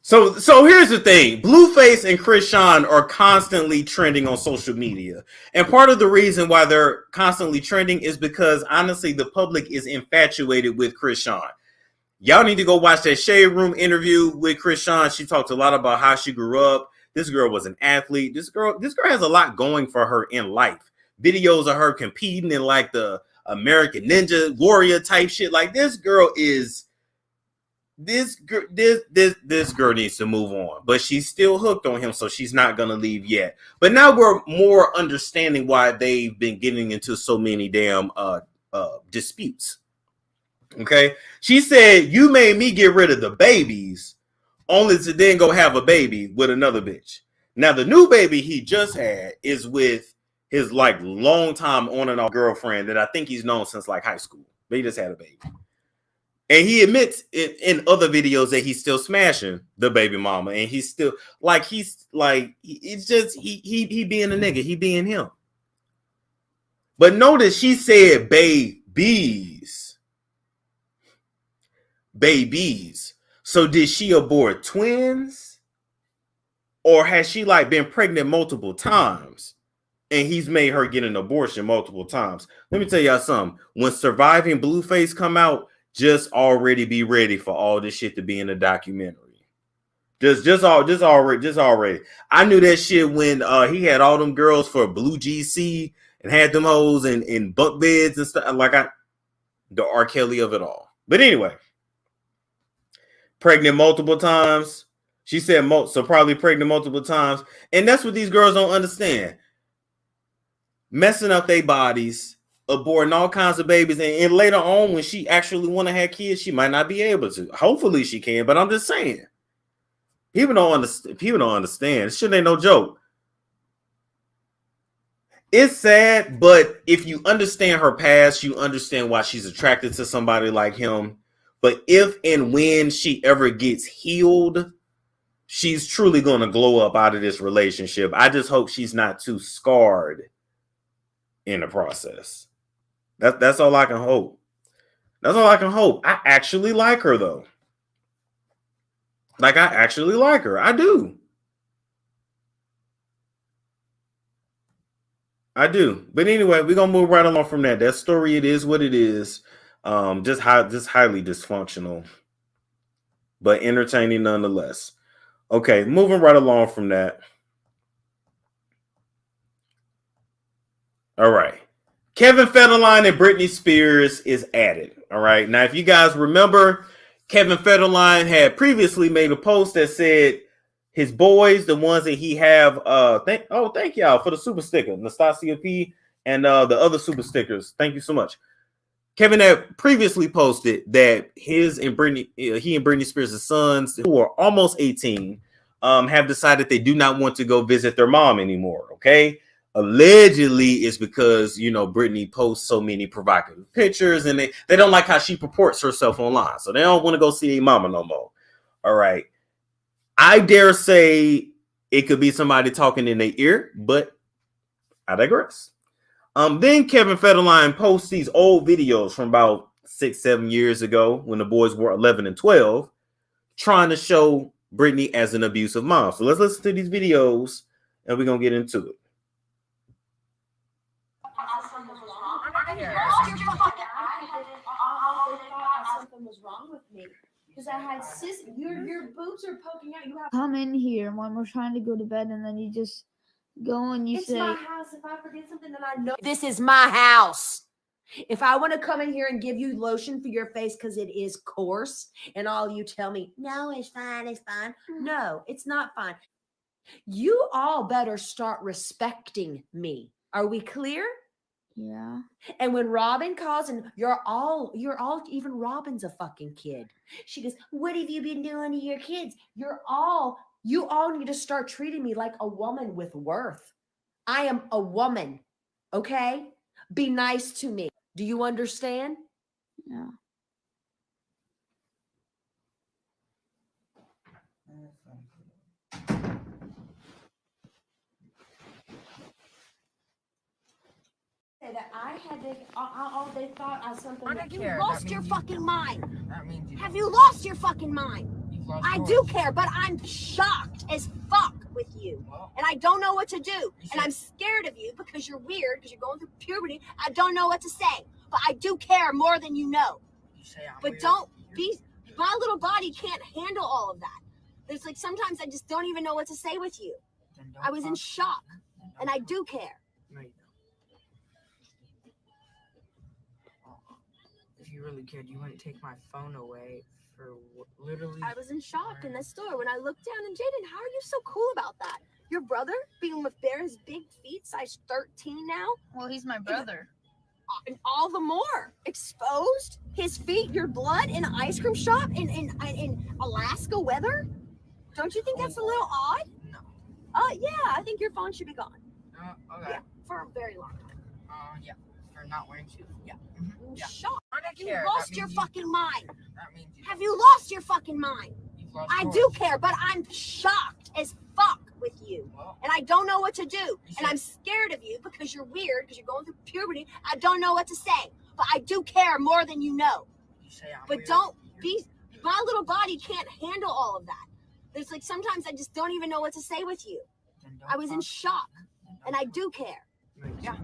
So here's the thing. Blueface and Chrisean are constantly trending on social media. And part of the reason why they're constantly trending is because, honestly, the public is infatuated with Chrisean. Y'all need to go watch that Shade Room interview with Chrisean. She talked a lot about how she grew up. This girl was an athlete. This girl has a lot going for her in life. Videos of her competing in like the American Ninja Warrior type shit. Like this girl needs to move on, but she's still hooked on him, so she's not gonna leave yet. But now we're more understanding why they've been getting into so many damn disputes. Okay, she said, you made me get rid of the babies only to then go have a baby with another bitch. Now the new baby he just had is with his like long time on and off girlfriend that I think he's known since like high school. But he just had a baby. And he admits in other videos that he's still smashing the baby mama, and he's still like it's just he being a nigga, he being him. But notice she said babies. So did she abort twins, or has she like been pregnant multiple times, and he's made her get an abortion multiple times? Let me tell y'all something. When Surviving Blueface come out, just already be ready for all this shit to be in a documentary. Just already. I knew that shit when he had all them girls for Blue GC and had them hoes in bunk beds and stuff. Like the R. Kelly of it all. But anyway, pregnant multiple times. She said so probably pregnant multiple times. And that's what these girls don't understand. Messing up their bodies, aborting all kinds of babies, and later on when she actually want to have kids, she might not be able to. Hopefully she can, but I'm just saying. People don't understand. This shit ain't no joke. It's sad, but if you understand her past, you understand why she's attracted to somebody like him. But if and when she ever gets healed, she's truly going to glow up out of this relationship. I just hope she's not too scarred in the process. That's all I can hope. That's all I can hope. I actually like her, though. Like, I actually like her. I do. But anyway, we're going to move right along from that. That story, it is what it is. Just highly dysfunctional, but entertaining nonetheless. Okay, moving right along from that. All right. Kevin Federline and Britney Spears is added. All right. Now, if you guys remember, Kevin Federline had previously made a post that said his boys, the ones that he have, thank y'all for the super sticker, Nastasia P, and the other super stickers. Thank you so much. Kevin had previously posted that he and Britney Spears' sons, who are almost 18, have decided they do not want to go visit their mom anymore. Okay. Allegedly, it's because, Britney posts so many provocative pictures and they don't like how she purports herself online. So they don't want to go see their mama no more. All right. I dare say it could be somebody talking in their ear, but I digress. Then Kevin Federline posts these old videos from about 6-7 years ago when the boys were 11 and 12, trying to show Britney as an abusive mom. So let's listen to these videos and we're going to get into it. Something was wrong with me because I had your boobs are poking out. You have come in here when we're trying to go to bed, and then you just go and you say, "It's my house." If I forget something, then I know this is my house. If I want to come in here and give you lotion for your face because it is coarse, and all you tell me, "No, it's fine, it's fine." No, it's not fine. You all better start respecting me. Are we clear? Yeah. And when Robin calls and you're all, even Robin's a fucking kid. She goes, "What have you been doing to your kids?" You all need to start treating me like a woman with worth. I am a woman. Okay? Be nice to me. Do you understand? Yeah. That I had to, all they thought I something. Have you lost your fucking mind? Have you lost your fucking mind? I do care, but I'm shocked as fuck with you, and I don't know what to do, and I'm scared of you because you're weird, because you're going through puberty. I don't know what to say, but I do care more than you know. But don't be. My little body can't handle all of that. There's like sometimes I just don't even know what to say with you. I was in shock, and I do care. If you really cared, you wouldn't take my phone away for literally. I was in shock in the store when I looked down and Jaden, how are you so cool about that? Your brother being with Bear's big feet, size 13 now? Well, he's my brother. And all the more exposed, his feet, your blood in an ice cream shop in Alaska weather? Don't you think that's a little odd? No. Yeah, I think your phone should be gone. Okay. Yeah, for a very long time. Yeah. For not wearing shoes. Yeah. I'm shocked. I You lost your fucking mind. That means Have you lost your fucking mind? I yours. do care, but I'm shocked as fuck with you. And I don't know what to do. And I'm scared of you because you're weird, because you're going through puberty. I don't know what to say. But I do care more than you know. But don't be. My little body can't handle all of that. There's like sometimes I just don't even know what to say with you. I was in shock. And I do care. Yeah.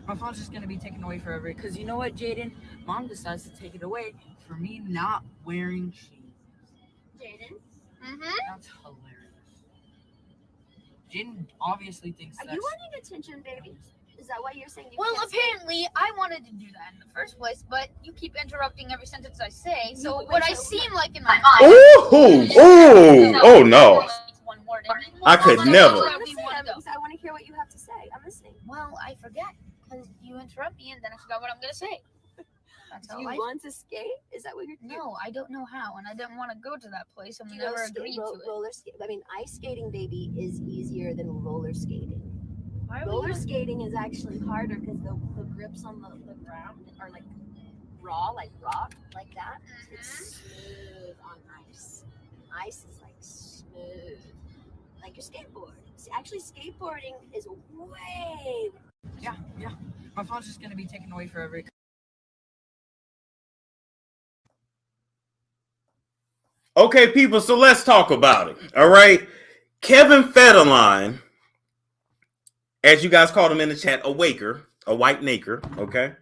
My phone's just gonna be taken away forever. Because you know what, Jaden? Mom decides to take it away for me not wearing shoes. Jaden, That's hilarious. Jaden obviously thinks Are that's... you wanting attention, baby? Is that why you're saying you Well, can't apparently I wanted to do that in the first place, but you keep interrupting every sentence I say. So You- what I so- seem like in my mind. Oh no. One word. And you I could won't never. know I where we want to go. because I want to hear what you have to say. I'm listening. Well, I forget because you interrupt me and then I forgot what I'm gonna say. That's Do how you life. want to skate? Is that what you're doing? No, I don't know how, and I didn't want to go to that place, and Do we you know never agreed to it. roller skate? I mean, ice skating, baby, is easier than roller skating. Why are we Roller gonna- skating is actually harder because the grips on the ground are like raw, like rock, like that. It's smooth on ice. Ice is like smooth, like your skateboard. See, actually, skateboarding is way. Yeah. My phone's just gonna be taken away forever. Okay, people, so let's talk about it. All right. Kevin Federline, as you guys called him in the chat, a waker, a white naker, okay,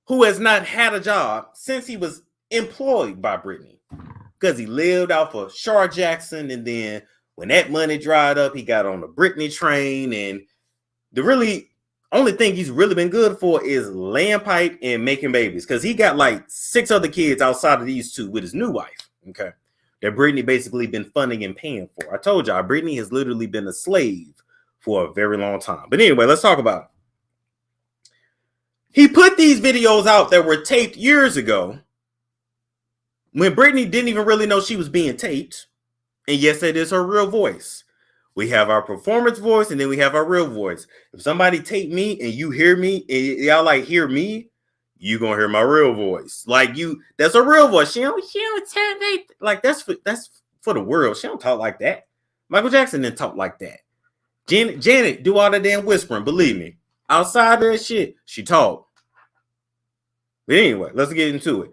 who has not had a job since he was employed by Britney because he lived out for Shar Jackson, and then when that money dried up, he got on the Britney train, and the really only thing he's really been good for is laying pipe and making babies because he got like 6 other kids outside of these 2 with his new wife, okay, that Britney basically been funding and paying for. I told y'all, Britney has literally been a slave for a very long time. But anyway, let's talk about it. He put these videos out that were taped years ago when Britney didn't even really know she was being taped. And yes, it is her real voice. We have our performance voice and then we have our real voice. If somebody tape me and you hear me and y'all like hear me, you gonna hear my real voice. Like that's a real voice. She don't tell me like that's for the world. She don't talk like that. Michael Jackson didn't talk like that. Janet do all that damn whispering. Believe me. Outside of that shit, she talk. But anyway, let's get into it.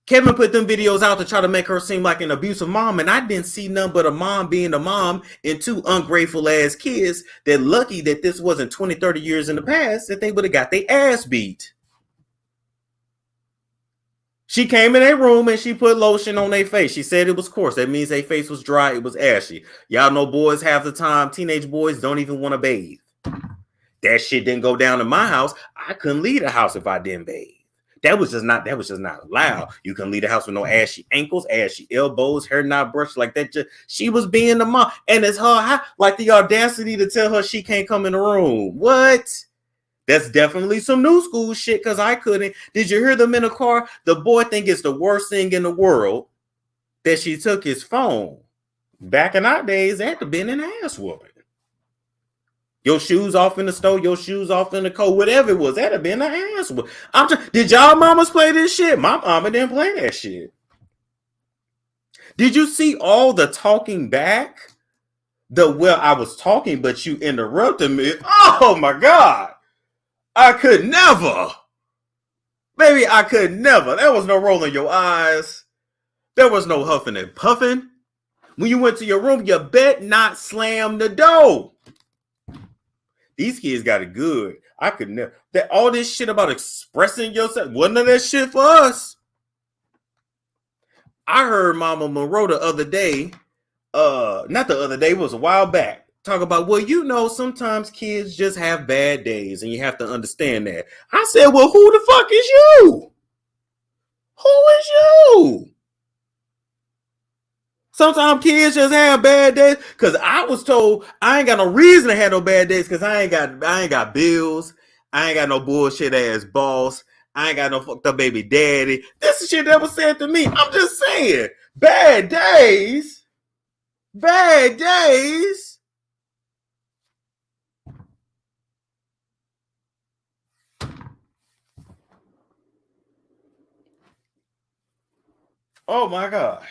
Kevin put them videos out to try to make her seem like an abusive mom, and I didn't see none but a mom being a mom and 2 ungrateful ass kids that lucky that this wasn't 20, 30 years in the past that they would have got their ass beat. She came in their room and she put lotion on their face. She said it was coarse. That means their face was dry. It was ashy. Y'all know boys half the time, teenage boys don't even want to bathe. That shit didn't go down in my house. I couldn't leave the house if I didn't bathe. That was just not allowed. You couldn't leave the house with no ashy ankles, ashy elbows, hair not brushed like that. She was being the mom. And it's her, like the audacity to tell her she can't come in the room. What? That's definitely some new school shit because I couldn't. Did you hear them in the car? The boy think it's the worst thing in the world that she took his phone. Back in our days, that had to been an ass whooping. Your shoes off in the store, your shoes off in the coat, whatever it was, that'd have been an ass whooping. Did y'all mamas play this shit? My mama didn't play that shit. Did you see all the talking back? I was talking, but you interrupted me. Oh my God. I could never. Baby, I could never. There was no rolling your eyes. There was no huffing and puffing. When you went to your room, you bet not slam the door. These kids got it good. I could never. All this shit about expressing yourself, wasn't that shit for us. I heard Mama Monroe the other day, not the other day, it was a while back, talk about, well, you know, sometimes kids just have bad days and you have to understand that. I said, well, who the fuck is you? Who is you? Sometimes kids just have bad days because I was told I ain't got no reason to have no bad days because I ain't got bills. I ain't got no bullshit ass boss. I ain't got no fucked up baby daddy. This is shit that was said to me. I'm just saying, bad days. Bad days. Oh my God.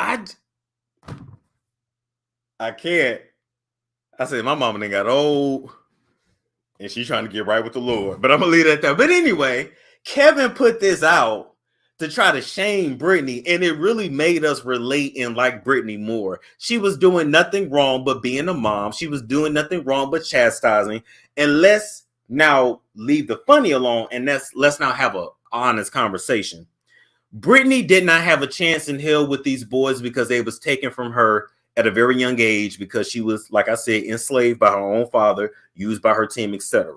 I can't. I said my mama done got old and she's trying to get right with the Lord. But I'm gonna leave it at that. But anyway, Kevin put this out to try to shame Britney, and it really made us relate and like Britney more. She was doing nothing wrong but being a mom. She was doing nothing wrong but chastising. And let's now leave the funny alone and let's now have an honest conversation. Britney did not have a chance in hell with these boys because they was taken from her at a very young age because she was, like I said, enslaved by her own father, used by her team, etc.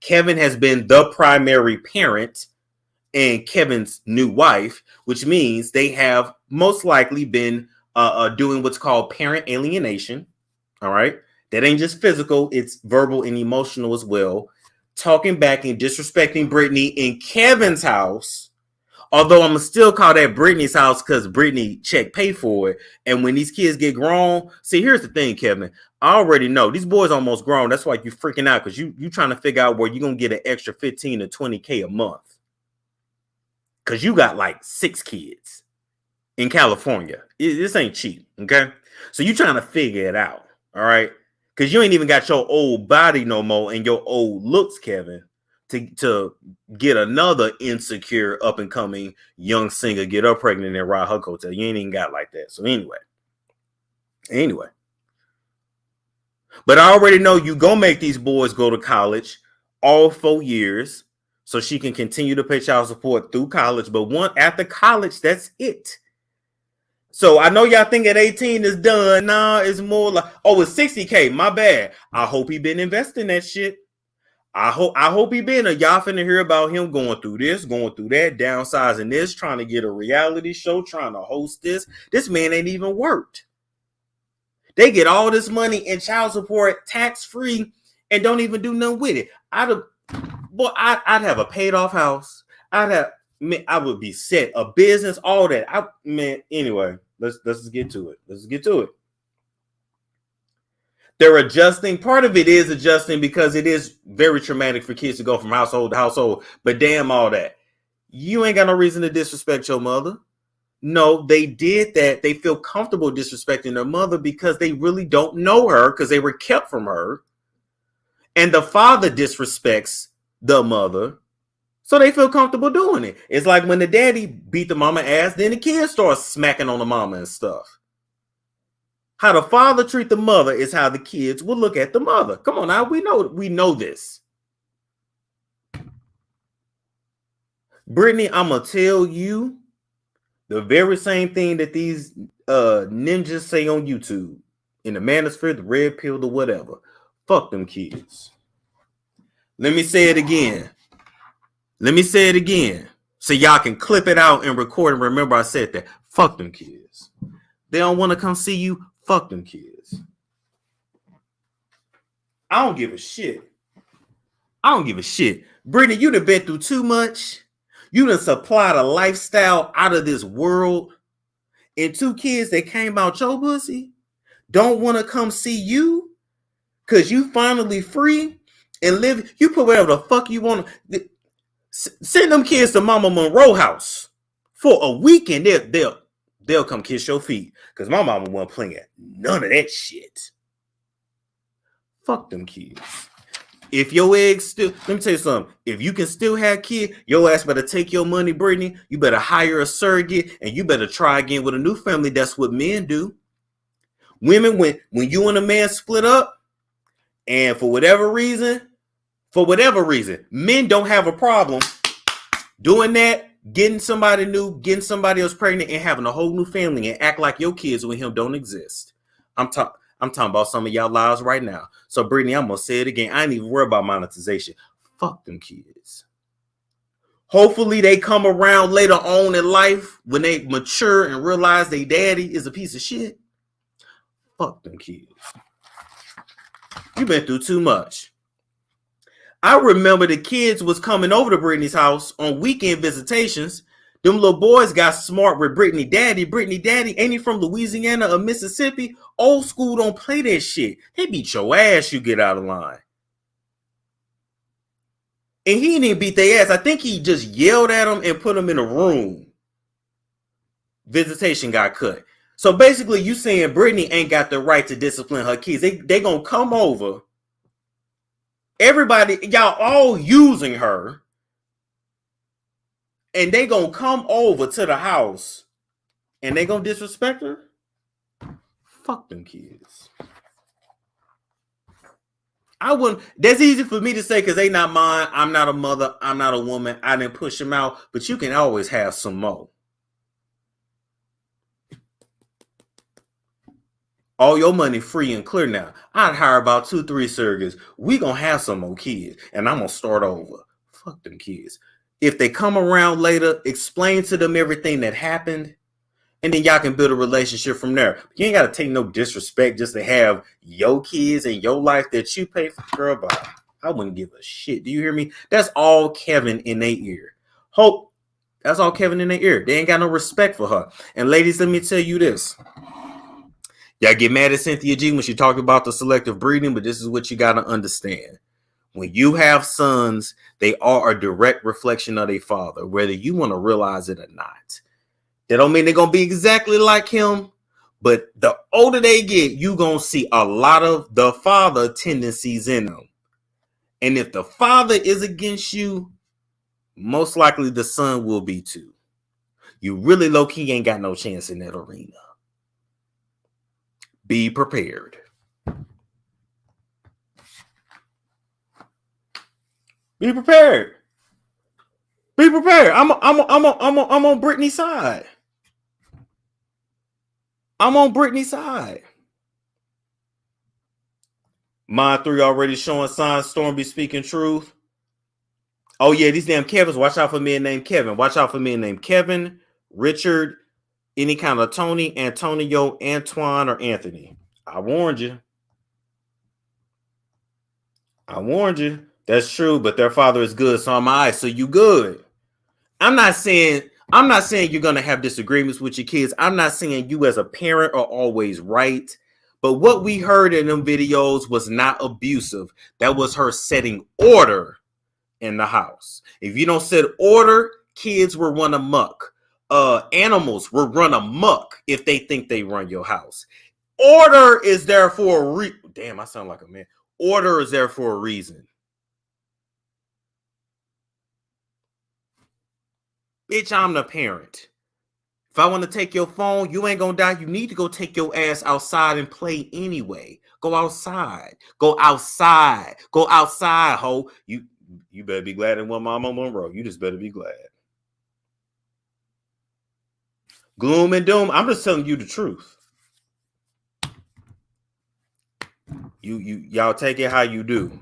Kevin has been the primary parent and Kevin's new wife, which means they have most likely been doing what's called parent alienation. All right. That ain't just physical. It's verbal and emotional as well. Talking back and disrespecting Britney in Kevin's house. Although I'm still call that Britney's house because Britney check paid for it. And when these kids get grown, see, here's the thing, Kevin. I already know these boys almost grown. That's why you freaking out because you trying to figure out where you're going to get an extra 15 to 20K a month. Because you got like 6 kids in California. This ain't cheap, okay? So you trying to figure it out, all right? Because you ain't even got your old body no more and your old looks, Kevin, to get another insecure up-and-coming young singer, get her pregnant and ride her coattail. You ain't even got like that. So anyway. But I already know you gonna make these boys go to college all 4 years so she can continue to pay child support through college. But after college, that's it. So I know y'all think at 18 is done. Nah, it's more like, oh, it's 60K. My bad. I hope he been investing that shit. I hope he been. Y'all finna hear about him going through this, going through that, downsizing this, trying to get a reality show, trying to host this. This man ain't even worked. They get all this money in child support tax-free and don't even do nothing with it. I'd have a paid-off house. I would be set, a business, all that. Anyway, let's just get to it. They're adjusting. Part of it is adjusting because it is very traumatic for kids to go from household to household. But damn all that. You ain't got no reason to disrespect your mother. No, they did that. They feel comfortable disrespecting their mother because they really don't know her because they were kept from her. And the father disrespects the mother. So they feel comfortable doing it. It's like when the daddy beat the mama ass, then the kids start smacking on the mama and stuff. How the father treat the mother is how the kids will look at the mother. Come on now, we know this. Brittany, I'm going to tell you the very same thing that these ninjas say on YouTube. In the manosphere, the red pill, the whatever. Fuck them kids. Let me say it again. So y'all can clip it out and record and remember I said that. Fuck them kids. They don't want to come see you. Fuck them kids. I don't give a shit. Brittany, you done been through too much. You done supplied a lifestyle out of this world. And 2 kids that came out your pussy don't want to come see you because you finally free and live. You put whatever the fuck you want to. Send them kids to Mama Monroe house for a weekend. They'll come kiss your feet because my mama wasn't playing none of that shit. Fuck them kids. If your eggs still, let me tell you something. If you can still have kids, your ass better take your money, Brittany. You better hire a surrogate and you better try again with a new family. That's what men do. Women, when you and a man split up, and for whatever reason, men don't have a problem doing that. Getting somebody new, getting somebody else pregnant, and having a whole new family and act like your kids with him don't exist. I'm talking about some of y'all lives right now. So, Brittany, I'm gonna say it again. I ain't even worried about monetization. Fuck them kids. Hopefully, they come around later on in life when they mature and realize their daddy is a piece of shit. Fuck them kids. You've been through too much. I remember the kids was coming over to Brittany's house on weekend visitations. Them little boys got smart with Brittany daddy. Brittany daddy, ain't he from Louisiana or Mississippi? Old school don't play that shit. They beat your ass, you get out of line. And he didn't beat their ass. I think he just yelled at them and put them in a room. Visitation got cut. So basically you saying Brittany ain't got the right to discipline her kids. They gonna come over. Everybody, y'all all using her. And they gonna come over to the house and they gonna disrespect her? Fuck them kids. I wouldn't. That's easy for me to say because they not mine. I'm not a mother. I'm not a woman. I didn't push them out. But you can always have some more. All your money free and clear now. I'd hire about 2-3 surrogates. We gonna have some more kids, and I'm gonna start over. Fuck them kids. If they come around later, explain to them everything that happened, and then y'all can build a relationship from there. You ain't gotta take no disrespect just to have your kids and your life that you pay for. Girl, bye. I wouldn't give a shit. Do you hear me? That's all Kevin in their ear. Hope. That's all Kevin in their ear. They ain't got no respect for her. And ladies, let me tell you this. Y'all get mad at Cynthia G when she talked about the selective breeding, but this is what you got to understand. When you have sons, they are a direct reflection of their father, whether you want to realize it or not. That don't mean they're going to be exactly like him, but the older they get, you're going to see a lot of the father tendencies in them. And if the father is against you, most likely the son will be too. You really low-key ain't got no chance in that arena. Be prepared. Be prepared. Be prepared. I'm on Britney's side. I'm on Britney's side. Mind 3 already showing signs. Storm be speaking truth. Oh yeah, these damn Kevins. Watch out for men named Kevin. Watch out for men named Kevin, Richard, any kind of Tony, Antonio, Antoine, or Anthony. I warned you. I warned you. That's true, but their father is good, so am I. So you good. I'm not saying you're gonna have disagreements with your kids. I'm not saying you as a parent are always right. But what we heard in them videos was not abusive. That was her setting order in the house. If you don't set order, kids will run amok. Animals will run amok if they think they run your house. Order is there for a damn, I sound like a man. Order is there for a reason. Bitch, I'm the parent. If I want to take your phone, you ain't gonna die. You need to go take your ass outside and play anyway. Go outside. Go outside. Go outside, ho. You better be glad it wasn't Mama Monroe. You just better be glad. Gloom and doom. I'm just telling you the truth. Y'all take it how you do.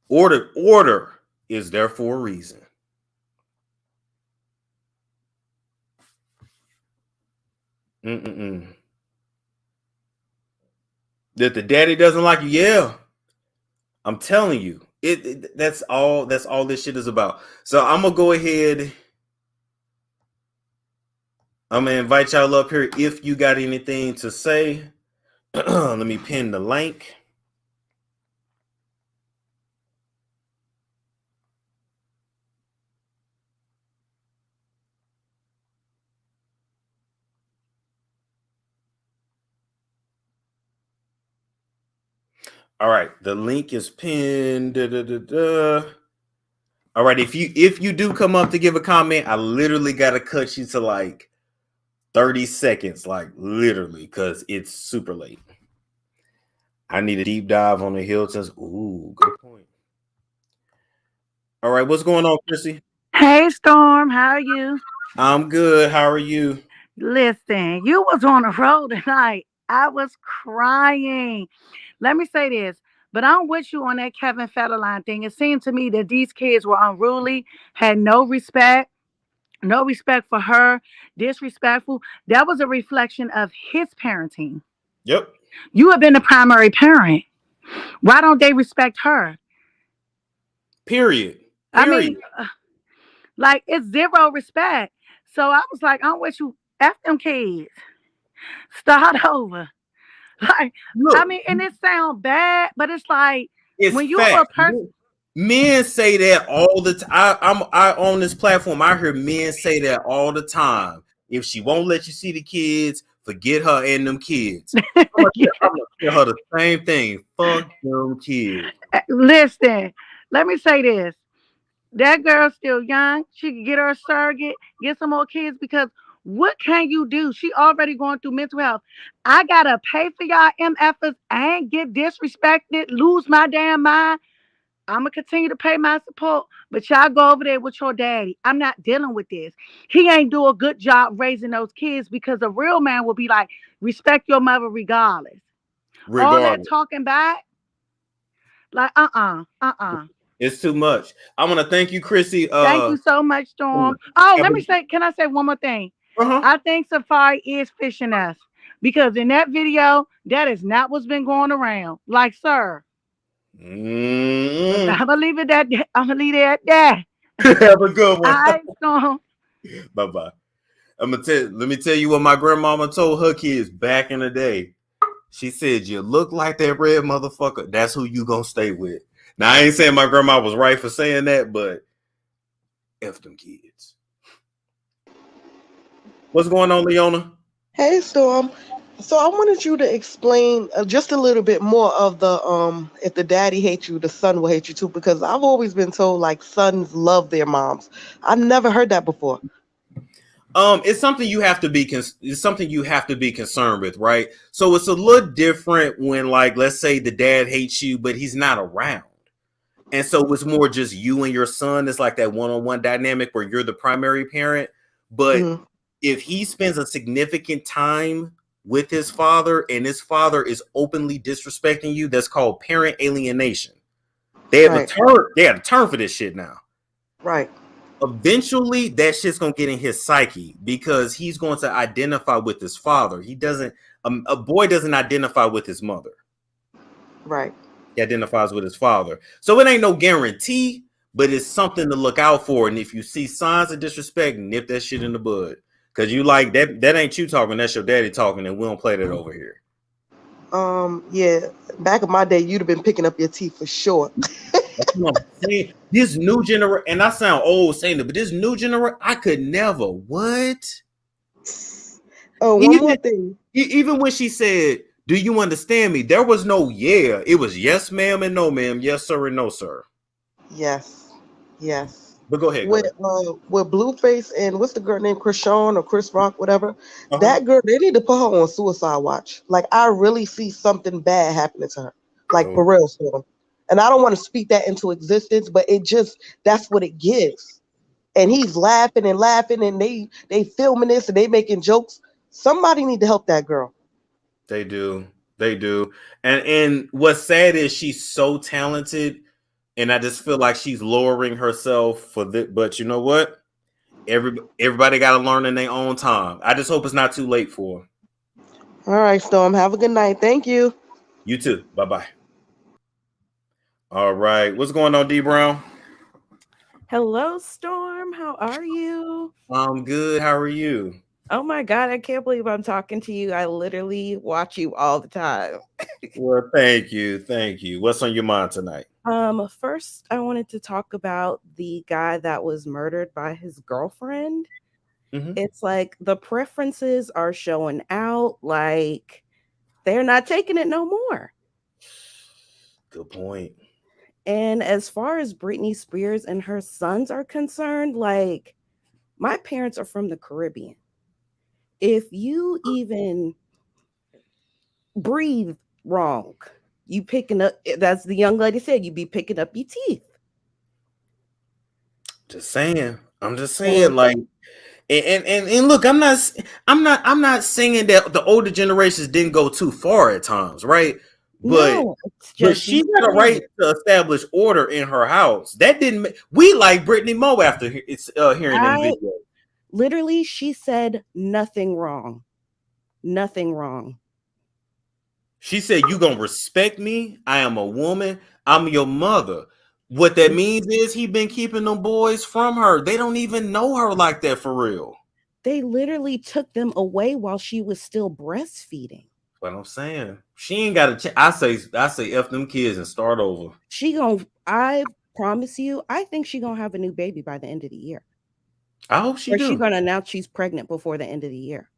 Order is there for a reason. That the daddy doesn't like you, yeah. I'm telling you, that's all this shit is about. So I'm gonna go ahead. I'm gonna invite y'all up here if you got anything to say. Let me pin the link. All right, the link is pinned. All right, if you do come up to give a comment, I literally gotta cut you to like 30 seconds, like literally, because it's super late. I need a deep dive on the Hiltons. Ooh, good point. All right, what's going on, Chrissy? Hey, Storm, how are you? I'm good. How are you? Listen, you was on the road tonight. I was crying. Let me say this, but I'm with you on that Kevin Federline thing. It seemed to me that these kids were unruly, had no respect for her, disrespectful. That was a reflection of his parenting. Yep. You have been the primary parent. Why don't they respect her? Period. I mean, like, it's zero respect. So I was like, I'm with you. F them kids. Start over. Like, look, I mean, and it sounds bad, but it's like, it's when you're a person. Men say that all the time. I on this platform, I hear men say that all the time. If she won't let you see the kids, forget her and them kids. I'm gonna tell her the same thing. Fuck them kids. Listen, let me say this. That girl's still young. She can get her a surrogate, get some more kids, because what can you do? She already going through mental health. I gotta pay for y'all MFers and get disrespected, lose my damn mind. I'm gonna continue to pay my support, but y'all go over there with your daddy. I'm not dealing with this. He ain't do a good job raising those kids because a real man will be like, respect your mother regardless. All that talking back, like It's too much. I want to thank you, Chrissy. Thank you so much, Storm. Oh, let me say, can I say one more thing? I think Safaree is fishing us because in that video, that is not what's been going around. Like, sir. I'm gonna leave it at that. I'm gonna leave it at that. Have a good one. All right, Storm. Bye bye. Let me tell you what my grandmama told her kids back in the day. She said, "You look like that red motherfucker. That's who you gonna stay with." Now I ain't saying my grandma was right for saying that, but F them kids. What's going on, Leona? Hey, Storm. So I wanted you to explain just a little bit more of the if the daddy hates you, the son will hate you too. Because I've always been told like sons love their moms. I've never heard that before. It's something you have to be. It's something you have to be concerned with, right? So it's a little different when, like, let's say the dad hates you, but he's not around, and so it's more just you and your son. It's like that one-on-one dynamic where you're the primary parent, but if he spends a significant time with his father and his father is openly disrespecting you, that's called parent alienation. They have a term. They have a term for this shit now. Right. Eventually, that shit's gonna get in his psyche because he's going to identify with his father. He doesn't. A boy doesn't identify with his mother. Right. He identifies with his father. So it ain't no guarantee, but it's something to look out for. And if you see signs of disrespect, nip that shit in the bud. Cause you like that. That ain't you talking. That's your daddy talking, and we don't play that over here. Yeah. Back in my day, you'd have been picking up your teeth for sure. That's what I'm saying. This new generation, and I sound old saying it, but this new generation, I could never. What? Oh, one more thing. Even when she said, "Do you understand me?" There was no yeah. It was yes, ma'am, and no, ma'am. Yes, sir, and no, sir. Yes. Yes. But go ahead. With Blueface and what's the girl named Chrisean or Chris Rock, whatever. That girl, they need to put her on suicide watch. Like I really see something bad happening to her. Like for real, Storm. And I don't want to speak that into existence, but it just that's what it gives. And he's laughing and laughing, and they filming this and they making jokes. Somebody need to help that girl. They do. They do. And what's sad is she's so talented. And I just feel like she's lowering herself for this. But you know what? Everybody got to learn in their own time. I just hope it's not too late for her. All right, Storm. Have a good night. Thank you. You too. Bye-bye. All right. What's going on, D Brown? Hello, Storm. How are you? I'm good. How are you? Oh my God, I can't believe I'm talking to you. I literally watch you all the time. Well, thank you. Thank you. What's on your mind tonight? First, I wanted to talk about the guy that was murdered by his girlfriend. It's like the preferences are showing out, like they're not taking it no more. Good point. And as far as Britney Spears and her sons are concerned, like my parents are from the Caribbean. If you even breathe wrong, you picking up, that's the young lady said, you be picking up your teeth. Just saying. I'm just saying, like, and look, I'm not saying that the older generations didn't go too far at times, right? But she got a right to establish order in her house. That didn't we like Britney Mo after hearing the video. Literally, she said nothing wrong. Nothing wrong. She said, "You gonna respect me? I am a woman. I'm your mother." What that means is he been keeping them boys from her. They don't even know her like that for real. They literally took them away while she was still breastfeeding. What I'm saying, she ain't got a. I say, F them kids and start over. I promise you, I think she gonna have a new baby by the end of the year. I hope she do. She's gonna announce she's pregnant before the end of the year.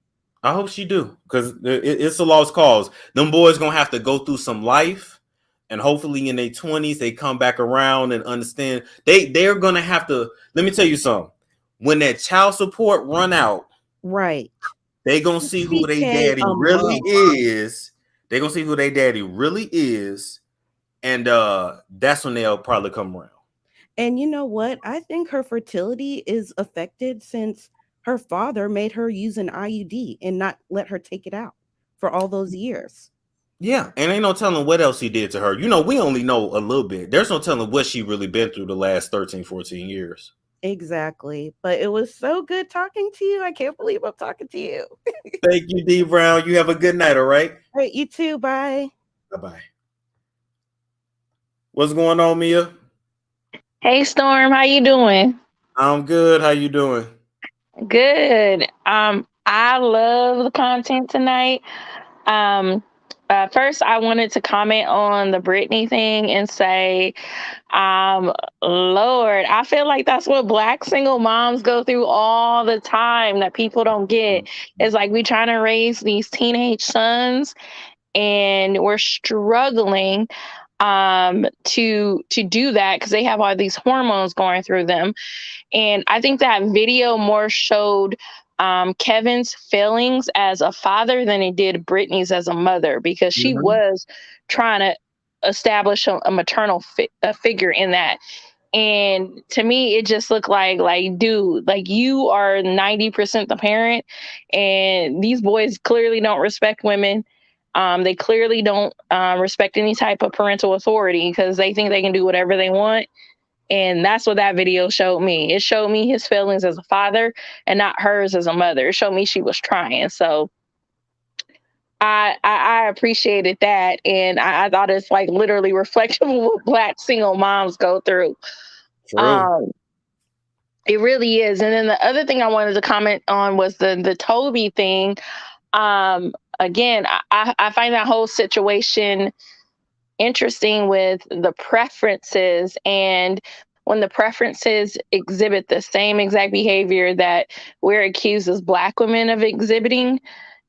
I hope she do, because it's a lost cause. Them boys gonna have to go through some life, and hopefully in their 20s they come back around and understand. They're gonna have to. Let me tell you something. When that child support run out, right? They gonna see who their daddy really is. They gonna see who their daddy really is, And that's when they'll probably come around. And you know what? I think her fertility is affected since her father made her use an IUD and not let her take it out for all those years. Yeah, and ain't no telling what else he did to her. You know, we only know a little bit. There's no telling what she really been through the last 13, 14 years. Exactly. But it was so good talking to you. I can't believe I'm talking to you. Thank you, D Brown. You have a good night, all right? All right, you too. Bye. Bye-bye. What's going on, Mia? Hey Storm, how you doing? I'm good. How you doing? Good. I love the content tonight. First I wanted to comment on the Britney thing and say, Lord, I feel like that's what Black single moms go through all the time that people don't get. It's like we trying to raise these teenage sons and we're struggling to do that because they have all these hormones going through them. And I think that video more showed Kevin's feelings as a father than it did Britney's as a mother, because she was trying to establish a maternal figure in that. And to me, it just looked like, dude, like you are 90% the parent, and these boys clearly don't respect women. They clearly don't respect any type of parental authority because they think they can do whatever they want. And that's what that video showed me. It showed me his feelings as a father and not hers as a mother. It showed me she was trying. So I appreciated that. And I thought it's like literally reflective of what Black single moms go through. It really is. And then the other thing I wanted to comment on was the Toby thing. Again, I find that whole situation interesting with the preferences, and when the preferences exhibit the same exact behavior that we're accused as Black women of exhibiting,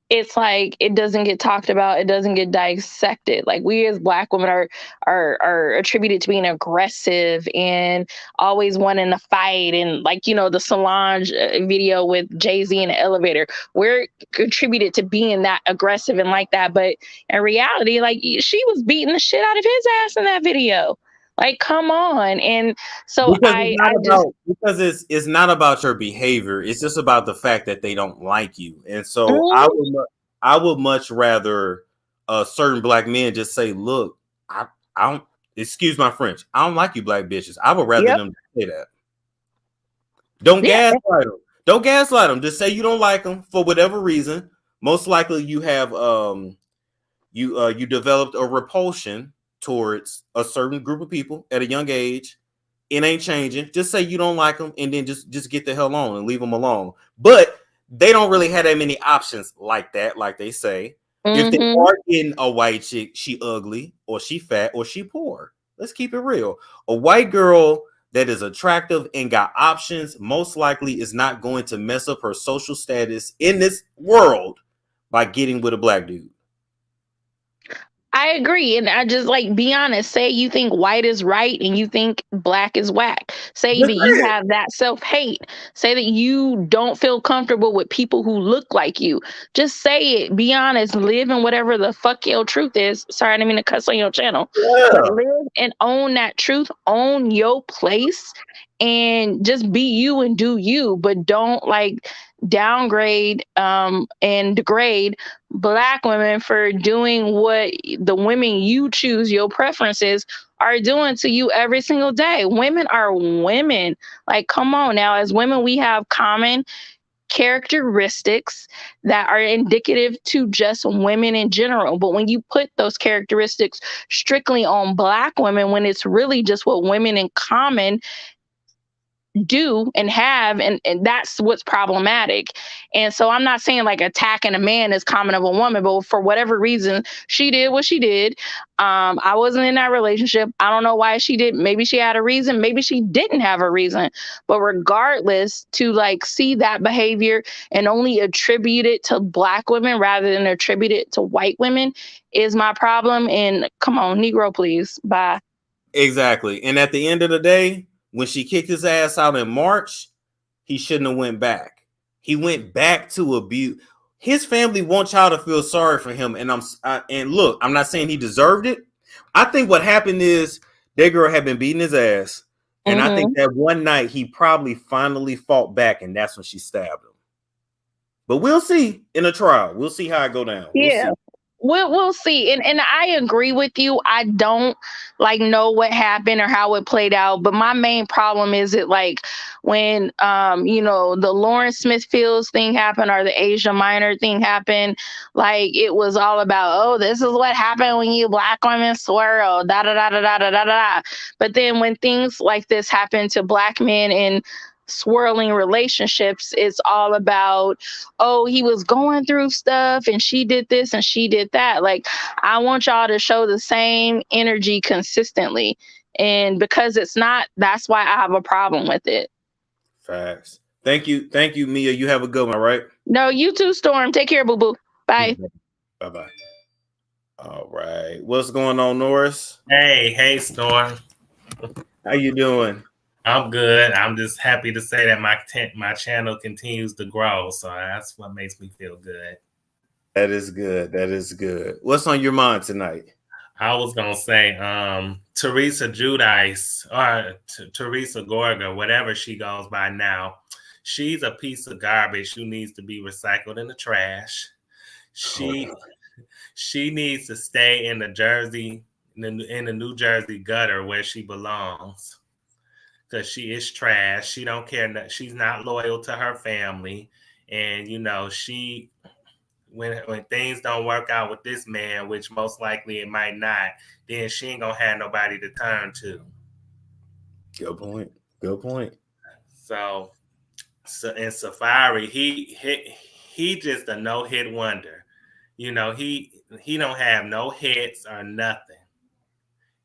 it's like it doesn't get talked about, it doesn't get dissected. Like we as Black women are attributed to being aggressive and always wanting to fight, and like, you know, the Solange video with Jay-Z in the elevator, we're attributed to being that aggressive and like that. But in reality, like she was beating the shit out of his ass in that video. Like, come on. And so because it's not about your behavior. It's just about the fact that they don't like you. And so I would much rather certain Black men just say, look, I don't, excuse my French, I don't like you Black bitches. I would rather them say that. Don't gaslight them. Don't gaslight them. Just say you don't like them for whatever reason. Most likely you have you developed a repulsion towards a certain group of people at a young age. It ain't changing. Just say you don't like them and then just get the hell on and leave them alone. But they don't really have that many options like that, like they say. If they are getting a white chick, she ugly or she fat or she poor. Let's keep it real. A white girl that is attractive and got options most likely is not going to mess up her social status in this world by getting with a Black dude. I agree. And I just like, be honest, say you think white is right and you think Black is whack. Say that you have that self-hate. Say that you don't feel comfortable with people who look like you. Just say it. Be honest. Live in whatever the fuck your truth is. Sorry, I didn't mean to cuss on your channel. But live and own that truth. Own your place. And just be you and do you. But don't like downgrade and degrade Black women for doing what the women you choose, your preferences, are doing to you every single day. Women are women. Like, come on now. As women, we have common characteristics that are indicative to just women in general. But when you put those characteristics strictly on Black women, when it's really just what women in common do and have, and that's what's problematic. And so I'm not saying like attacking a man is common of a woman, but for whatever reason she did what she did. I wasn't in that relationship. I don't know why she did. Maybe she had a reason, maybe she didn't have a reason. But regardless, to like see that behavior and only attribute it to Black women rather than attribute it to white women is my problem. And come on, Negro, please. Bye. Exactly. And at the end of the day, when she kicked his ass out in March, he shouldn't have went back. He went back to abuse. His family wants y'all to feel sorry for him. And look, I'm not saying he deserved it. I think what happened is that girl had been beating his ass. And I think that one night he probably finally fought back, and that's when she stabbed him. But we'll see in a trial. We'll see how it go down. Yeah. We'll see. And I agree with you. I don't know what happened or how it played out. But my main problem is it when the Lawrence Smithfields thing happened or the Asia Minor thing happened, it was all about, oh, this is what happened when you Black women swirl, da da da da da da da da. But then when things like this happen to Black men in swirling relationships, it's all about, oh, he was going through stuff and she did this and she did that. I want y'all to show the same energy consistently, and because it's not, that's why I have a problem with it. Facts. Thank you, Mia. You have a good one. Right? No, you too, Storm. Take care, boo boo. Bye. Bye. All right, what's going on, Norris? Hey, Storm. How you doing? I'm good. I'm just happy to say that my channel continues to grow, so that's what makes me feel good. That is good. What's on your mind tonight? I was gonna say, Teresa Giudice or Teresa Gorga, whatever she goes by now, she's a piece of garbage who needs to be recycled in the trash. She needs to stay in the New Jersey gutter where she belongs. Because she is trash. She don't care. She's not loyal to her family. And, she, when things don't work out with this man, which most likely it might not, then she ain't going to have nobody to turn to. Good point. So and Safaree, he just a no-hit wonder. He don't have no hits or nothing.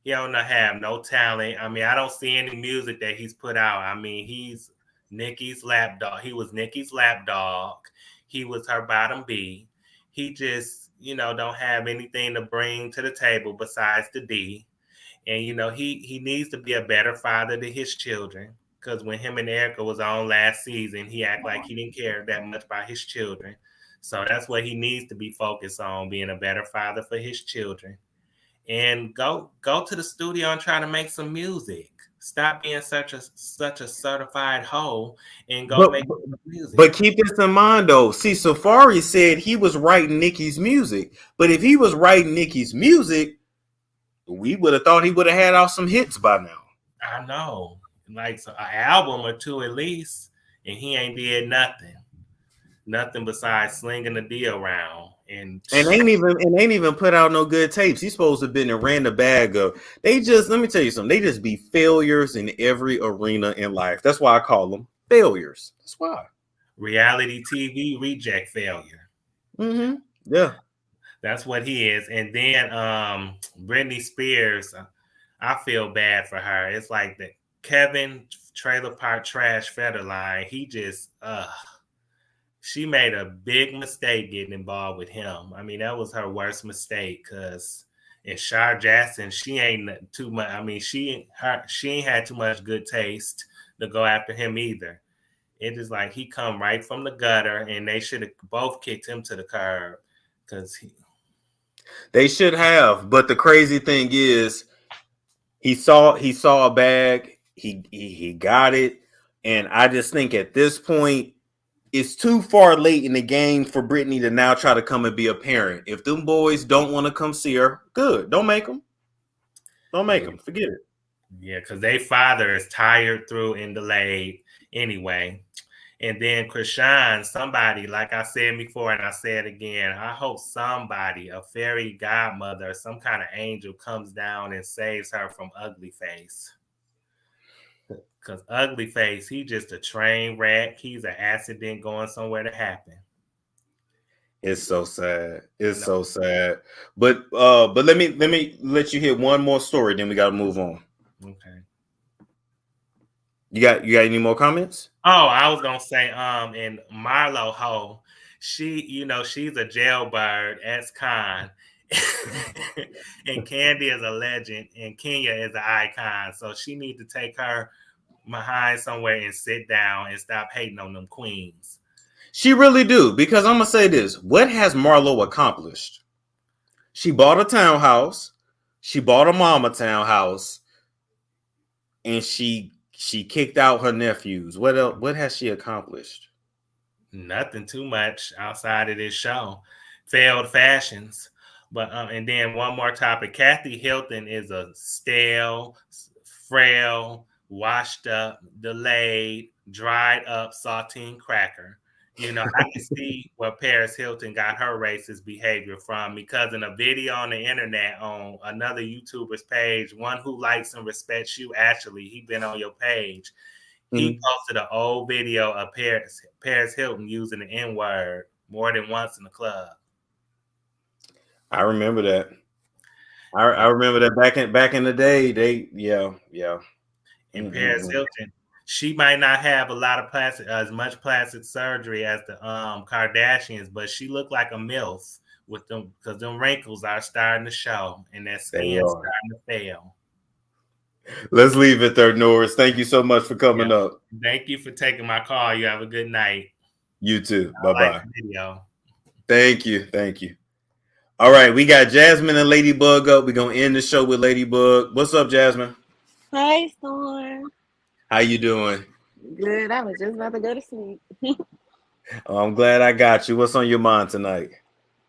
He don't have no talent. I mean, I don't see any music that he's put out. I mean, he's Nicki's lapdog. He was Nicki's lapdog. He was her bottom B. He just, don't have anything to bring to the table besides the D. And, he needs to be a better father to his children. Because when him and Erica was on last season, he acted like he didn't care that much about his children. So that's what he needs to be focused on, being a better father for his children. And go to the studio and try to make some music. Stop being such a certified hoe and make music. But keep this in mind, though. See, Safaree said he was writing Nicki's music. But if he was writing Nicki's music, we would have thought he would have had out some hits by now. I know. An album or two at least. And he ain't did nothing. Nothing besides slinging the D around. And ain't even put out no good tapes. He's supposed to have been and ran the bag of. Let me tell you something. They just be failures in every arena in life. That's why I call them failures. That's why. Reality TV reject failure. Yeah. That's what he is. And then Britney Spears, I feel bad for her. It's like the Kevin Trailer Park Trash Federline. He just she made a big mistake getting involved with him. I mean, that was her worst mistake because in Shar Jackson, she ain't too much. I mean, she ain't had too much good taste to go after him either. It is like he come right from the gutter, and they should have both kicked him to the curb because they should have. But the crazy thing is, he saw a bag, he got it, and I just think at this point, it's too far late in the game for Britney to now try to come and be a parent. If them boys don't want to come see her, good. Don't make them. Forget it. Yeah, because their father is tired, through, and delayed anyway. And then Chrisean, somebody, like I said before and I said again, I hope somebody, a fairy godmother, some kind of angel comes down and saves her from Uglyface. Because Uglyface, he just a train wreck. He's an accident going somewhere to happen. It's so sad. So sad. But let me let you hear one more story, then we gotta move on. Okay. You got any more comments? Oh, I was gonna say, and Marlo Ho, she, she's a jailbird as Khan. And Kandi is a legend, and Kenya is an icon. So she need to take her behind somewhere and sit down and stop hating on them queens. She really do, because I'm gonna say this: what has Marlo accomplished? She bought a townhouse. She bought a mama townhouse, and she kicked out her nephews. What else? What has she accomplished? Nothing too much outside of this show. Failed fashions. But and then one more topic. Kathy Hilton is a stale, frail, washed up, delayed, dried up saltine cracker. You know, I can see where Paris Hilton got her racist behavior from, because in a video on the internet on another YouTuber's page, one who likes and respects you, actually, he been on your page. He posted an old video of Paris Hilton using the N-word more than once in the club. I remember that. I remember that back in the day. And Paris Hilton, she might not have a lot of as much plastic surgery as the Kardashians, but she looked like a MILF with them, because them wrinkles are starting to show and that skin starting to fail. Let's leave it there, Norris. Thank you so much for coming up. Thank you for taking my call. You have a good night. You too. I Bye-bye. like the video. Thank you. All right, we got Jasmine and Ladybug up. We're going to end the show with Ladybug. What's up, Jasmine? Hey, Storm. How you doing? Good. I was just about to go to sleep. I'm glad I got you. What's on your mind tonight?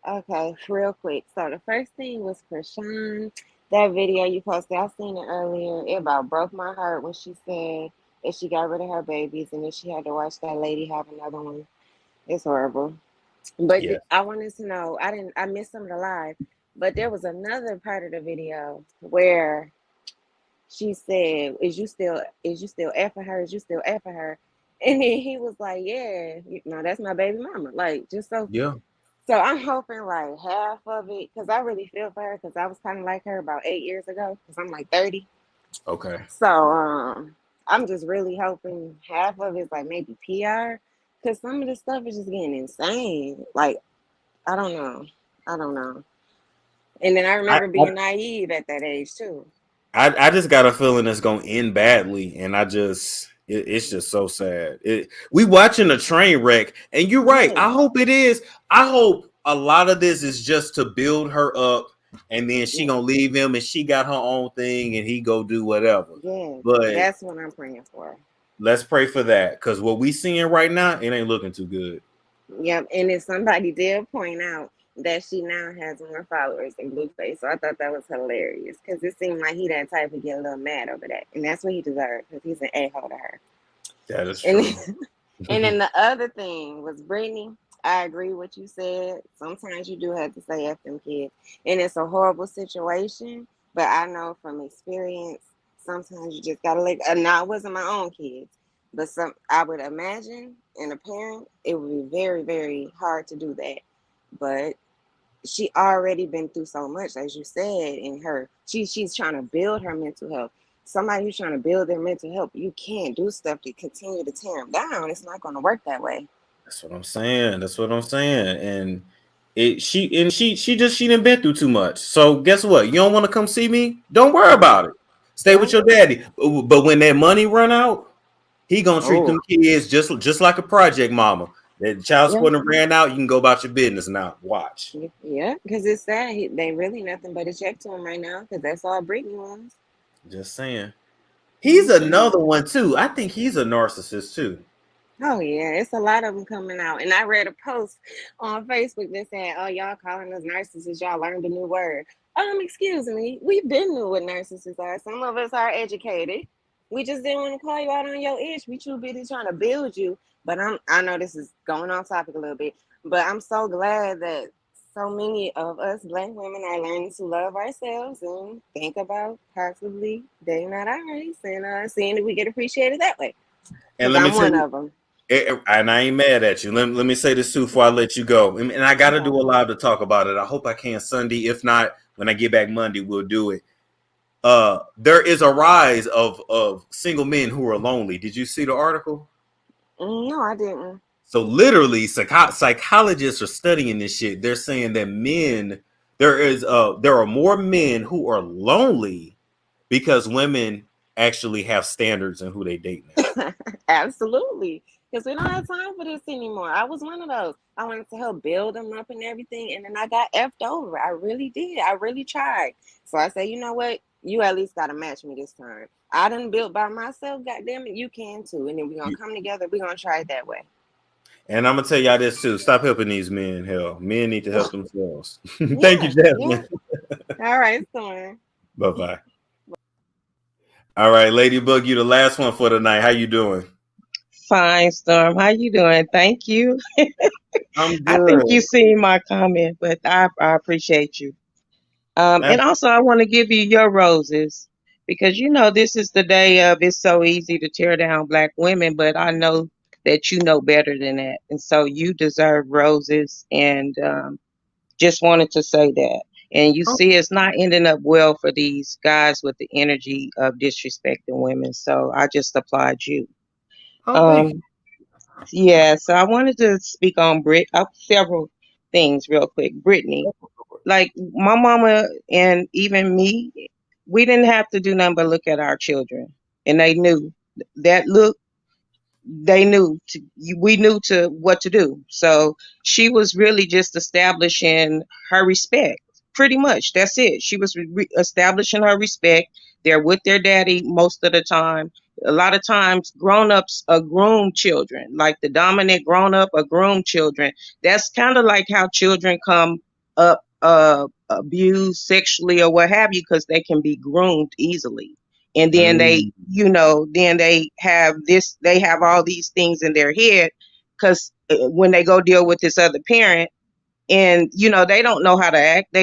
Okay, real quick. So the first thing was Chrisean. That video you posted, I seen it earlier. It about broke my heart when she said that she got rid of her babies and then she had to watch that lady have another one. It's horrible. But I wanted to know, I missed some of the live, but there was another part of the video where she said, is you still effing her? Is you still effing her? And then he was like, yeah, that's my baby mama. Like, just so. Yeah. So I'm hoping like half of it, because I really feel for her, because I was kind of like her about 8 years ago, because I'm like 30. Okay. So I'm just really hoping half of it's like maybe PR, because some of the stuff is just getting insane. Like, I don't know. And then I remember being naive at that age too. I just got a feeling it's going to end badly, and it's just so sad. We watching a train wreck, and you're right. I hope it is. I hope a lot of this is just to build her up, and then she gonna leave him, and she got her own thing, and he go do whatever. Yeah, but that's what I'm praying for. Let's pray for that, because what we seeing right now, it ain't looking too good. Yep, and if somebody did point out that she now has more followers than Blueface, so I thought that was hilarious, because it seemed like he that type of get a little mad over that, and that's what he deserved, because he's an a-hole to her. That is true. And then the other thing was Britney. I agree with what you said. Sometimes you do have to say F them kids, and it's a horrible situation, but I know from experience, sometimes you just gotta let. Now it wasn't my own kids, but I would imagine, and a parent, it would be very, very hard to do that. But she already been through so much, as you said, in her. She's trying to build her mental health. Somebody who's trying to build their mental health, you can't do stuff to continue to tear them down. It's not going to work that way. That's what I'm saying. And she done been through too much. So guess what? You don't want to come see me? Don't worry about it. Stay with your daddy. But when that money run out, he gonna treat them kids just like a project mama. That child support ran out, you can go about your business now. Watch. Yeah, because it's sad. They really nothing but a check to him right now, because that's all Britney was. Just saying. He's another one too. I think he's a narcissist too. Oh yeah, it's a lot of them coming out. And I read a post on Facebook that said, "Oh, y'all calling us narcissists? Y'all learned a new word." Excuse me, we've been knew what narcissists are. Some of us are educated. We just didn't want to call you out on your ish. We too busy trying to build you. But I know this is going off topic a little bit, but I'm so glad that so many of us Black women are learning to love ourselves and think about possibly dating out our race and seeing if we get appreciated that way. And let me tell you, of them. And I ain't mad at you. Let me say this too before I let you go. And I got to do a live to talk about it. I hope I can Sunday. If not, when I get back Monday, we'll do it. There is a rise of single men who are lonely. Did you see the article? No, I didn't. So literally, psychologists are studying this shit. They're saying that there are more men who are lonely because women actually have standards in who they date now. Absolutely. because we don't have time for this anymore. I was one of those. I wanted to help build them up and everything, and then I got effed over. I really did. I really tried. So I said, you know what? You at least got to match me this time. I done built by myself. God damn it, you can too. And then we're going to come together. We're going to try it that way. And I'm gonna tell y'all this too. Stop helping these men. Hell, men need to help themselves. Thank you, Jasmine. All right, Storm. Bye-bye. All right, Ladybug, you the last one for tonight. How you doing? Fine, Storm. How you doing? Thank you. I'm good. I think you seen my comment, but I appreciate you. And also, I want to give you your roses because you know this is the day of it's so easy to tear down Black women, but I know that you know better than that, and so you deserve roses. And just wanted to say that. And you see, it's not ending up well for these guys with the energy of disrespecting women. So I just applaud you. Yeah, so I wanted to speak on several things real quick. Britney, like my mama and even me, we didn't have to do nothing but look at our children, and they knew that look. They knew we knew to what to do. So she was really just establishing her respect. Pretty much, that's it. She was establishing her respect. They're with their daddy most of the time. A lot of times, grown-ups are groomed children, like the dominant grown-up are groomed children. That's kind of like how children come up abused sexually or what have you, because they can be groomed easily. And then they, you know, then they have all these things in their head because when they go deal with this other parent, and you know they don't know how to act,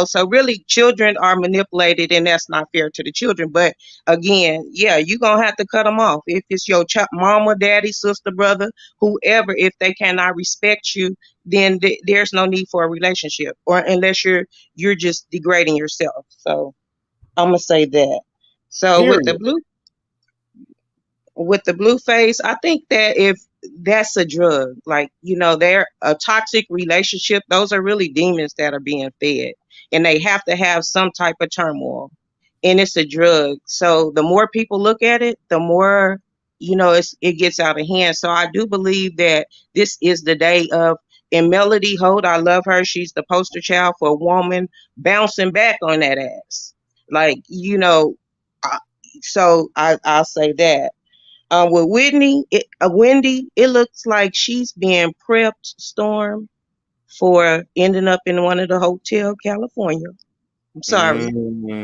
so really children are manipulated, and that's not fair to the children. But again, yeah, you're gonna have to cut them off if it's your mama, daddy, sister, brother, whoever. If they cannot respect you, then there's no need for a relationship, or unless you're just degrading yourself. So I'm gonna say that. So with the Blueface, I think that if that's a drug, like, you know, they're a toxic relationship, those are really demons that are being fed, and they have to have some type of turmoil, and it's a drug. So the more people look at it, the more, you know, it gets out of hand. So I do believe that this is the day of, and Melody Holt, I love her. She's the poster child for a woman bouncing back on that ass. Like, you know, so I'll say that. With Wendy, it looks like she's being prepped, Storm, for ending up in one of the Hotel California. I'm sorry.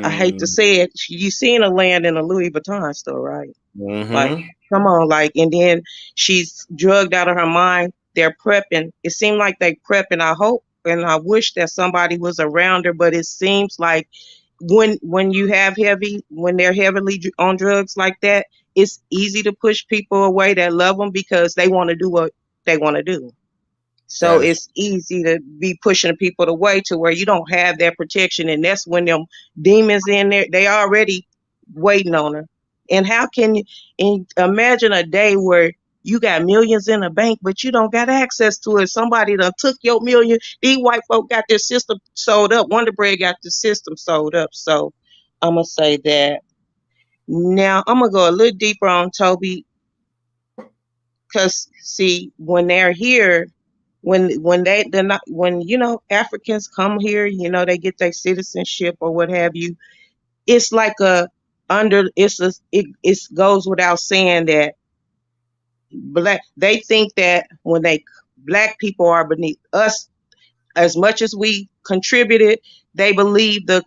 I hate to say it. You seen her land in a Louis Vuitton store, right? Like, come on, like, and then she's drugged out of her mind. They're prepping. It seemed like they prepping. I hope and I wish that somebody was around her, but it seems like when they're heavily on drugs like that, it's easy to push people away that love them because they want to do what they want to do. So it's easy to be pushing people away to where you don't have that protection, and that's when them demons in there, they already waiting on her. And how can you imagine a day where you got millions in the bank, but you don't got access to it? Somebody done took your million. These white folk got their system sold up. Wonder Bread got the system sold up. So I'm going to say that. Now, I'm going to go a little deeper on Toby. Because, see, when they're here, when you know, Africans come here, you know, they get their citizenship or what have you, it's like it goes without saying that they think that Black people are beneath us. As much as we contributed, they believe the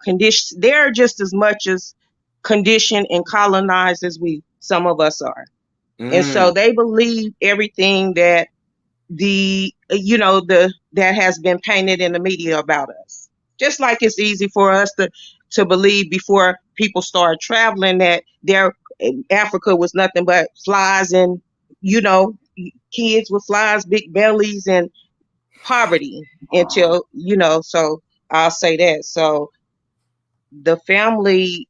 condition, they're just as much as conditioned and colonized as some of us are. And so they believe everything that that has been painted in the media about us. Just like it's easy for us to believe before people started traveling that Africa was nothing but flies and, you know, kids with flies, big bellies, and poverty until, you know, so I'll say that. So the family,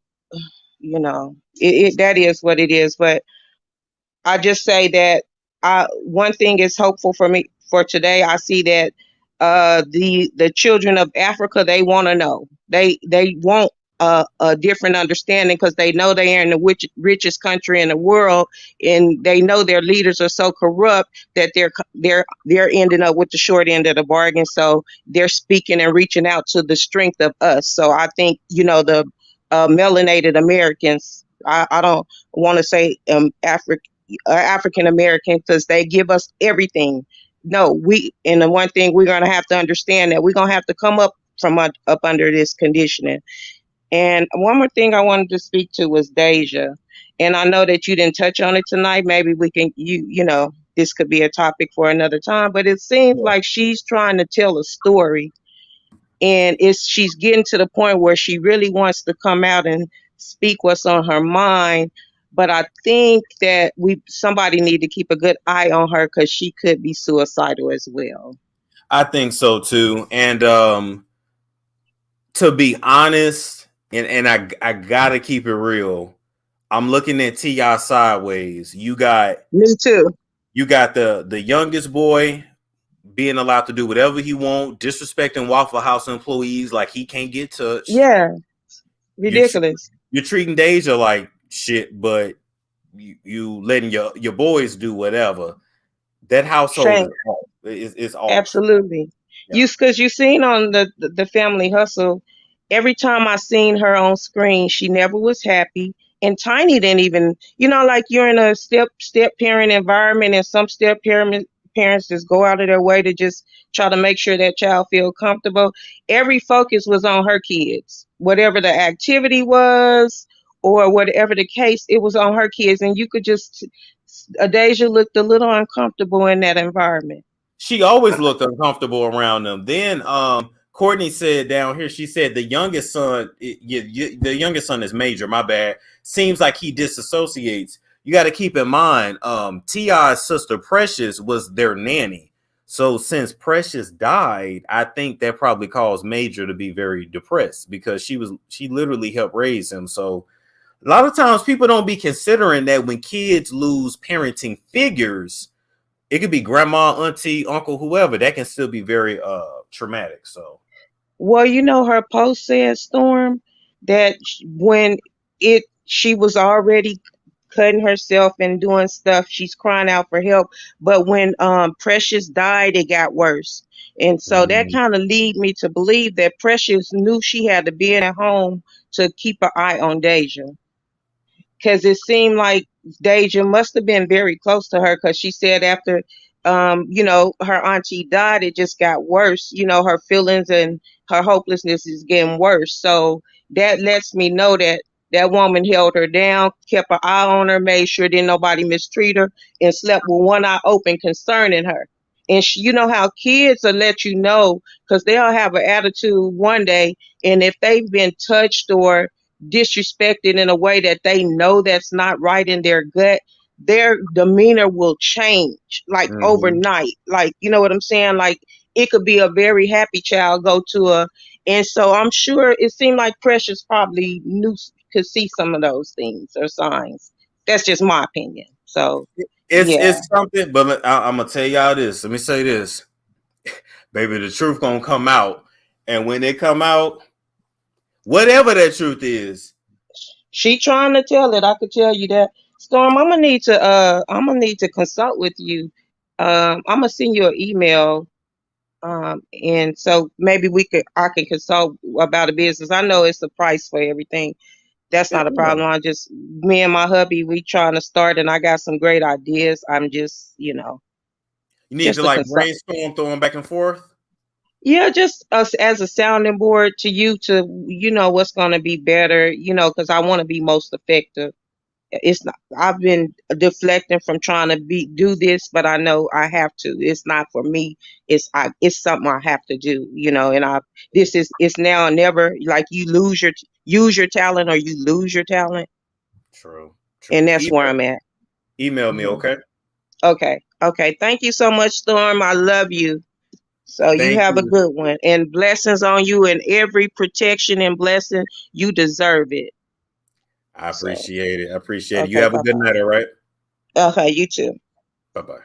you know, that is what it is. But I just say that one thing is hopeful for me for today. I see that the children of Africa, they want to know. They want a different understanding because they know they are in the richest country in the world, and they know their leaders are so corrupt that they're ending up with the short end of the bargain. So they're speaking and reaching out to the strength of us. So I think the melanated Americans. I don't want to say African American because they give us everything. No, and the one thing we're gonna have to understand that we're gonna have to come up from up under this conditioning. And one more thing I wanted to speak to was Deja. And I know that you didn't touch on it tonight. Maybe we can, this could be a topic for another time, but it seems like she's trying to tell a story, and she's getting to the point where she really wants to come out and speak what's on her mind. But I think that somebody need to keep a good eye on her because she could be suicidal as well. I think so too. And to be honest, and I gotta keep it real, I'm looking at T.I. sideways. You got me too. You got the youngest boy being allowed to do whatever he wants, disrespecting Waffle House employees like he can't get touched. Yeah, ridiculous. You're treating Deja like shit, but you letting your boys do whatever. That household is off. Absolutely. Yeah. Because you seen on the Family Hustle, every time I seen her on screen, she never was happy. And Tiny didn't even, like you're in a step parent environment, and some step parents just go out of their way to just try to make sure that child feel comfortable. Every focus was on her kids, whatever the activity was or whatever the case, it was on her kids. And you could just, Deja looked a little uncomfortable in that environment. She always looked uncomfortable around them. Then Courtney said down here, she said the youngest son is Major, my bad. Seems like he disassociates. You got to keep in mind, T.I.'s sister Precious was their nanny. So since Precious died, I think that probably caused Major to be very depressed because she literally helped raise him. So a lot of times people don't be considering that when kids lose parenting figures, it could be grandma, auntie, uncle, whoever. That can still be very traumatic. So, well, her post said, Storm, that when she was already cutting herself and doing stuff, she's crying out for help. But when Precious died, it got worse. And so that kind of lead me to believe that Precious knew she had to be at home to keep an eye on Deja. Because it seemed like Deja must have been very close to her, because she said after, her auntie died, it just got worse. Her feelings and her hopelessness is getting worse. So that lets me know that that woman held her down, kept an eye on her, made sure didn't nobody mistreat her, and slept with one eye open concerning her. And you know how kids will let you know, because they'll have an attitude one day, and if they've been touched or disrespected in a way that they know that's not right in their gut, their demeanor will change like overnight. Like, you know what I'm saying? Like, it could be a very happy child go to and so I'm sure it seemed like Precious probably could see some of those things or signs. That's just my opinion. So it's something, but I'm gonna tell y'all this. Let me say this, baby. The truth gonna come out, and when it come out, whatever that truth is, she trying to tell it. I could tell you that. Storm, I'm gonna need to consult with you. I'm gonna send you an email. And so maybe I can consult about a business. I know it's a price for everything. That's not a problem. Me and my hubby, we trying to start, and I got some great ideas. I'm just, you need to like brainstorm, throwing back and forth. Yeah, just us as a sounding board to you to, what's going to be better, because I want to be most effective. It's not, I've been deflecting from trying to do this, but I know I have to. It's not for me. It's something I have to do, and it's now or never. Like, you use your talent or you lose your talent. True. And that's where I'm at. Email me, okay? Okay. Thank you so much, Storm. I love you. So you have a good one, and blessings on you, and every protection and blessing, you deserve it. I appreciate it. Okay, you have a good night, all right? Okay, you too. Bye-bye.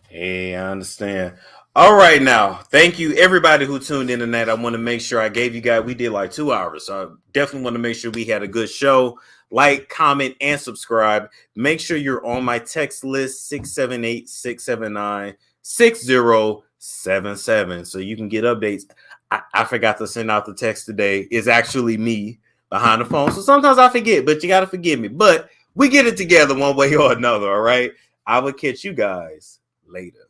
Hey, I understand. All right, now, thank you everybody who tuned in tonight. I want to make sure I gave you guys, we did like 2 hours, so I definitely want to make sure we had a good show. Like, comment, and subscribe. Make sure you're on my text list, 678-679-6077, so you can get updates. I forgot to send out the text today. It's actually me behind the phone, so sometimes I forget, but you got to forgive me. But we get it together one way or another, all right? I will catch you guys later.